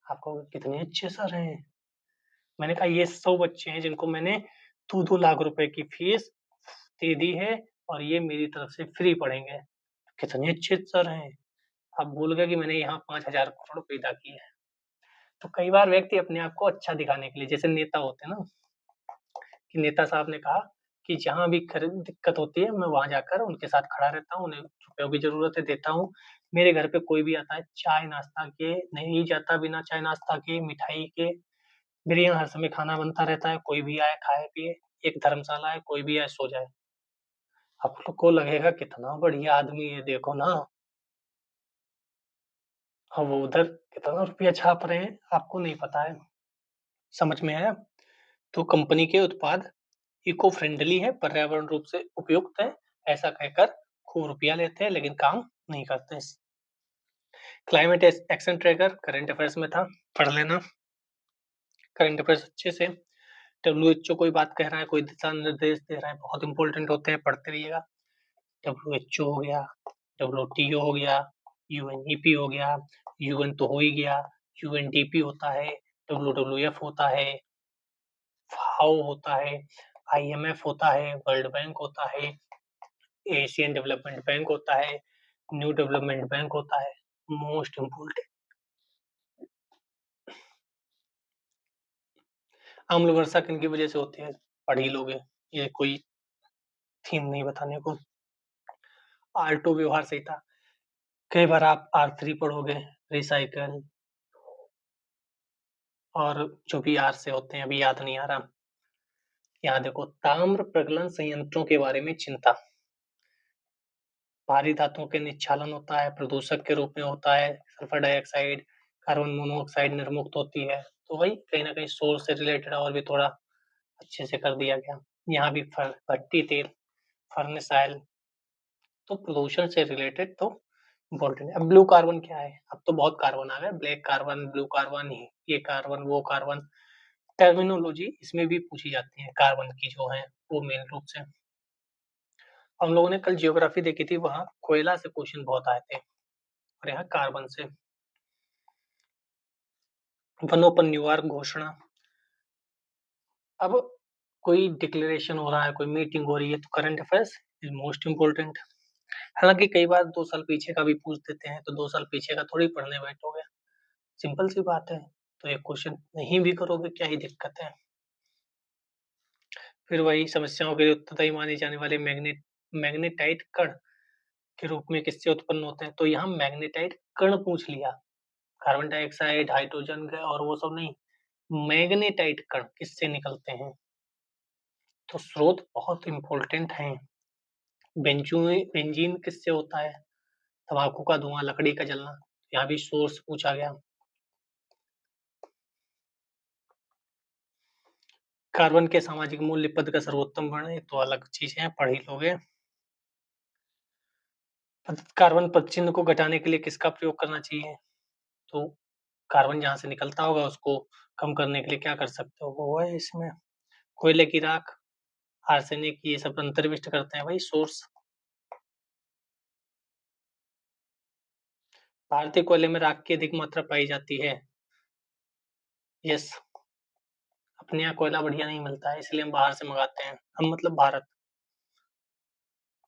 आपको कितने अच्छे सर हैं। मैंने कहा ये 100 बच्चे हैं जिनको मैंने 2-2 लाख रुपए की फीस दे दी है और ये मेरी तरफ से फ्री पढ़ेंगे। कितने अच्छे सर हैं। आप भूल गए कि मैंने यहाँ 5,000 करोड़ पैदा किए हैं। तो कई बार व्यक्ति अपने आप को अच्छा दिखाने के लिए, जैसे नेता होते हैं ना, कि नेता साहब ने कहा कि जहाँ भी दिक्कत होती है मैं वहां जाकर उनके साथ खड़ा रहता हूँ, उन्हें रुपयों की जरूरत है देता हूँ। मेरे घर पे कोई भी आता है चाय नाश्ता के नहीं जाता, बिना चाय नाश्ता के मिठाई के। मेरे यहाँ हर समय खाना बनता रहता है, कोई भी आए खाए पिए, एक धर्मशाला है, कोई भी आए सो जाए। आप लोग को लगेगा कितना बढ़िया आदमी है, देखो ना, अब वो उधर कितना रुपया छाप रहे हैं आपको नहीं पता है। समझ में आया? तो कंपनी के उत्पाद इको फ्रेंडली है, पर्यावरण रूप से उपयुक्त है, ऐसा कहकर खूब रुपया लेते हैं लेकिन काम नहीं करते। Climate action tracker current affairs में था, पढ़ लेना करंट अफेयर्स अच्छे से। डब्ल्यूएचओ कोई बात कह रहा है, कोई दिशा निर्देश दे रहा है, बहुत इंपॉर्टेंट होते हैं, पढ़ते रहिएगा। डब्ल्यूएचओ हो गया, डब्ल्यूटीओ हो गया, यूएनईपी हो गया, यूएन तो हो ही गया, यूएनडीपी होता है, डब्ल्यूडब्ल्यूएफ होता है, फाओ होता है, आईएमएफ होता है, वर्ल्ड बैंक होता है, एशियन डेवलपमेंट बैंक होता है, न्यू डेवलपमेंट बैंक होता है, मोस्ट इम्पोर्टेंट। आम्ल वर्षा किन की वजह से होती है? पढ़ ही लोगे, ये कोई थीम नहीं बताने को। R2 व्यवहार संहिता, कई बार आप R3 पढ़ोगे, रिसाइकल, और जो भी R से होते हैं अभी याद नहीं आ रहा। यहाँ देखो, ताम्र प्रगलन संयंत्रों के बारे में चिंता। भारी धातुओं के निक्षालन होता है, प्रदूषक के रूप में होता है, सल्फर डाइऑक्साइड, कार्बन मोनोऑक्साइड निर्मुक्त होती है। तो वही कहीं ना कहीं सोर्स से रिलेटेड और भी थोड़ा अच्छे से कर दिया गया। यहाँ भी भट्टी तेल, फर्नेस ऑयल, तो प्रदूषण से रिलेटेड तो इम्पोर्टेंट है। अब ब्लू कार्बन क्या है? अब तो बहुत कार्बन आ गए, ब्लैक कार्बन, ब्लू कार्बन, ये कार्बन, वो कार्बन, टर्मिनोलॉजी इसमें भी पूछी जाती है कार्बन की जो है वो मेन रूप से। हम लोगों ने कल जियोग्राफी देखी थी, वहां कोयला से क्वेश्चन बहुत आए थे और यहाँ कार्बन से। वनोपन निवारक घोषणा, अब कोई डिक्लेरेशन हो रहा है, कोई मीटिंग हो रही है, तो current affairs is most important. हालांकि कई बार 2 साल पीछे का भी पूछ देते हैं, तो 2 साल पीछे का थोड़ी पढ़ने बैठोगे, सिंपल सी बात है। तो एक क्वेश्चन नहीं भी करोगे, क्या ही दिक्कत है। फिर वही समस्याओं के लिए उत्तरदायी माने जाने वाले मैग्नेटाइट कण के रूप में किससे उत्पन्न होते हैं? तो यहाँ मैग्नेटाइट कण पूछ लिया, कार्बन डाइऑक्साइड, हाइड्रोजन और वो सब नहीं, मैग्नेटाइट कण किससे निकलते हैं? तो स्रोत बहुत इंपॉर्टेंट है। बेंजीन किससे होता है? तंबाकू का धुआं, लकड़ी का जलना। यहाँ भी सोर्स पूछा गया। कार्बन के सामाजिक मूल्य पद का सर्वोत्तम वर्ण है, तो अलग चीज है, पढ़ ही लोगे। कार्बन पदचिह्न को घटाने के लिए किसका प्रयोग करना चाहिए? तो कार्बन जहां से निकलता होगा उसको कम करने के लिए क्या कर सकते हो, वो है इसमें कोयले की राख, आर्सेनिक, ये सब अंतर्विष्ट करते हैं भाई सोर्स। भारतीय कोयले में राख की अधिक मात्रा पाई जाती है। यस, अपने यहाँ कोयला बढ़िया नहीं मिलता है, इसलिए हम बाहर से मंगाते हैं, हम मतलब Bharat.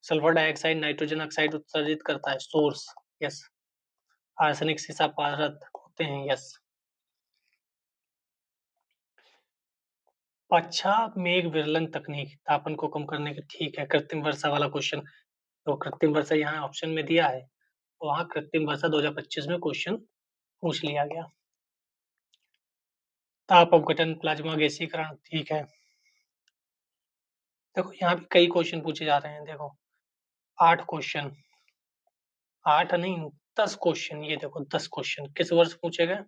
Sulphur dioxide nitrogen oxide उत्सर्जित करता है, सोर्स। यस। आर्सेनिक सीसा पारद होते हैं। यस। अच्छा, मेघ विरलन तकनीक, तापन को कम करने के, ठीक है, कृत्रिम वर्षा वाला क्वेश्चन। तो कृत्रिम वर्षा यहाँ ऑप्शन में दिया है, तो वहाँ कृत्रिम वर्षा 2025 में क्वेश्चन पूछ लिया गया। ताप अपघटन, प्लाज्मा गैसीकरण, ठीक है। देखो यहाँ भी कई क्वेश्चन पूछे जा रहे हैं, देखो 8 क्वेश्चन, 8 नहीं 10 क्वेश्चन, ये देखो 10 क्वेश्चन किस वर्ष पूछे गए?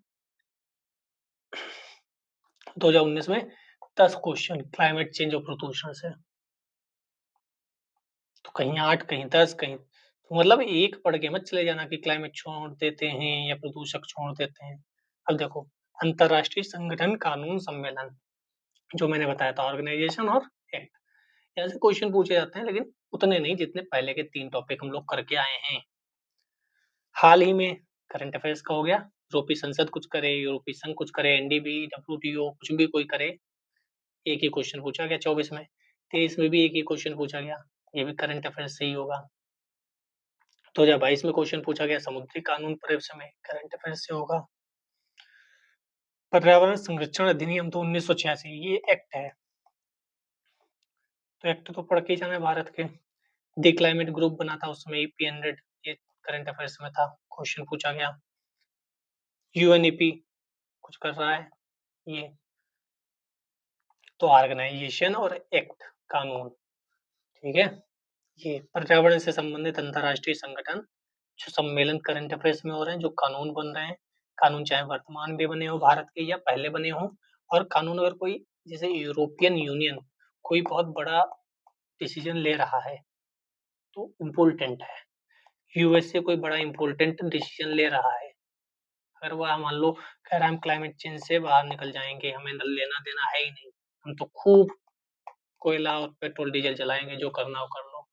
2019 में 10 क्वेश्चन क्लाइमेट चेंज और प्रदूषण से। तो कहीं 8, कहीं 10, कहीं, तो मतलब एक पढ़ के मत चले जाना कि क्लाइमेट छोड़ देते हैं या प्रदूषक छोड़ देते हैं। अब देखो, अंतरराष्ट्रीय संगठन कानून सम्मेलन, जो मैंने बताया था, ऑर्गेनाइजेशन और एक्ट, ऐसे क्वेश्चन पूछे जाते हैं, लेकिन उतने नहीं जितने पहले के 3 टॉपिक हम लोग करके आए हैं। हाल ही में करंट अफेयर्स का हो गया, यूरोपीय संसद कुछ करे, यूरोपीय संघ कुछ करे, एनडीबी, डब्ल्यूटीओ, कुछ भी कोई करे, एक ही क्वेश्चन पूछा गया। 24 में, 23 में भी एक ही क्वेश्चन पूछा गया, ये भी करंट अफेयर्स से ही होगा। 2022 में क्वेश्चन पूछा गया समुद्री कानून परिवेश में, करंट अफेयर्स से होगा। पर्यावरण संरक्षण अधिनियम तो 1986, ये एक्ट है, तो एक्ट तो पढ़ के ही जाना है भारत के। दी क्लाइमेट ग्रुप बना था उसमें, EP100, ये करंट अफेयर्स में था, क्वेश्चन पूछा गया। UNEP कुछ कर रहा है ये, तो ऑर्गेनाइजेशन और एक्ट, कानून, ठीक है। ये पर्यावरण से संबंधित अंतरराष्ट्रीय संगठन, जो सम्मेलन करंट अफेयर्स में हो रहे हैं, जो कानून बन रहे हैं, कानून चाहे वर्तमान में बने हो भारत के या पहले बने हो, और कानून अगर कोई, जैसे यूरोपियन यूनियन कोई बहुत बड़ा डिसीजन ले रहा है तो इम्पोर्टेंट है। USA कोई बड़ा इम्पोर्टेंट डिसीजन ले रहा है, अगर वह मान लो कह रहा है हम क्लाइमेट चेंज से बाहर निकल जाएंगे, हमें लेना देना है ही नहीं, हम तो खूब कोयला और पेट्रोल डीजल चलाएंगे, जो करना हो कर लो,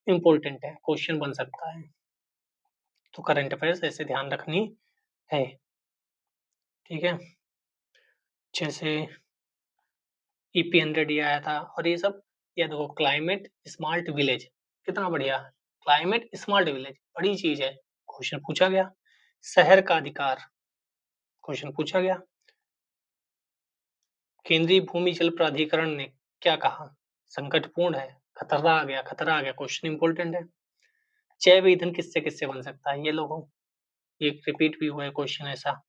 इम्पोर्टेंट है, क्वेश्चन बन सकता है। तो करंट अफेयर्स ऐसे ध्यान रखनी है, ठीक है। जैसे EP100 ये आया था, और ये सब, ये देखो क्लाइमेट स्मार्ट विलेज, कितना बढ़िया, क्लाइमेट स्मार्ट विलेज, बड़ी चीज़ है, क्वेश्चन पूछा गया। शहर का अधिकार, क्वेश्चन पूछा गया। केंद्रीय भूमि जल प्राधिकरण ने क्या कहा? संकटपूर्ण है, खतरा आ गया, क्वेश्चन इंपॉर्टेंट है। जैव ईंधन किससे-किससे बन सकता है? ये लोगों ये रिपीट भी हुआ है क्वेश्चन ऐसा।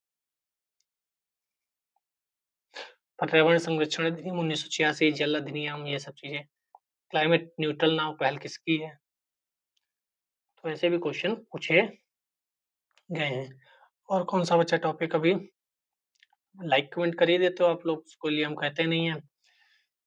पर्यावरण संरक्षण अधिनियम 1986, जल अधिनियम, ये सब चीज़ें। क्लाइमेट न्यूट्रल नाव पहल किसकी है? तो ऐसे भी क्वेश्चन पूछे गए हैं। और कौन-सा बचा टॉपिक अभी? लाइक कमेंट कर ही देते हो आप लोग, उसके लिए हम कहते नहीं हैं।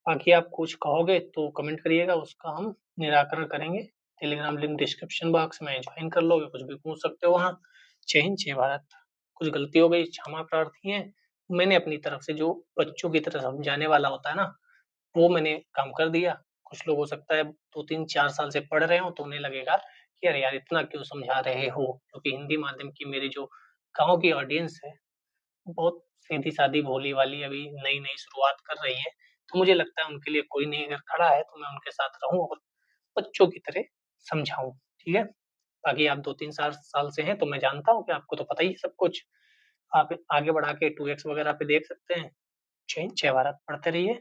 बाकी आप कुछ कहोगे तो कमेंट करिएगा, उसका हम निराकरण करेंगे। टेलीग्राम लिंक डिस्क्रिप्शन बॉक्स में जॉइन कर लोगे, कुछ भी पूछ सकते हो वहाँ। जय हिंद, जय भारत। कुछ गलती हो गई, क्षमा प्रार्थी हैं। मैंने अपनी तरफ से जो बच्चों की तरह समझाने वाला होता है ना, वो मैंने काम कर दिया। कुछ लोग हो सकता है 2-3-4 साल से पढ़ रहे हों, तो उन्हें लगेगा कि अरे यार इतना क्यों समझा रहे हो? क्योंकि हिंदी माध्यम की मेरी जो गाँव की ऑडियंस है, बहुत सीधी-सादी भोली-भाली अभी नई-नई शुरुआत कर रही है। तो मुझे लगता है उनके लिए कोई नहीं अगर खड़ा है, तो मैं उनके साथ रहूँ और बच्चों की तरह समझाऊँ, ठीक है? बाकी आप 2-3 साल से हैं, तो मैं जानता हूँ कि आपको तो पता ही है सब कुछ। आप आगे बढ़ा के 2x वगैरह पे देख सकते हैं। जय हिंद, जय भारत। पढ़ते रहिए।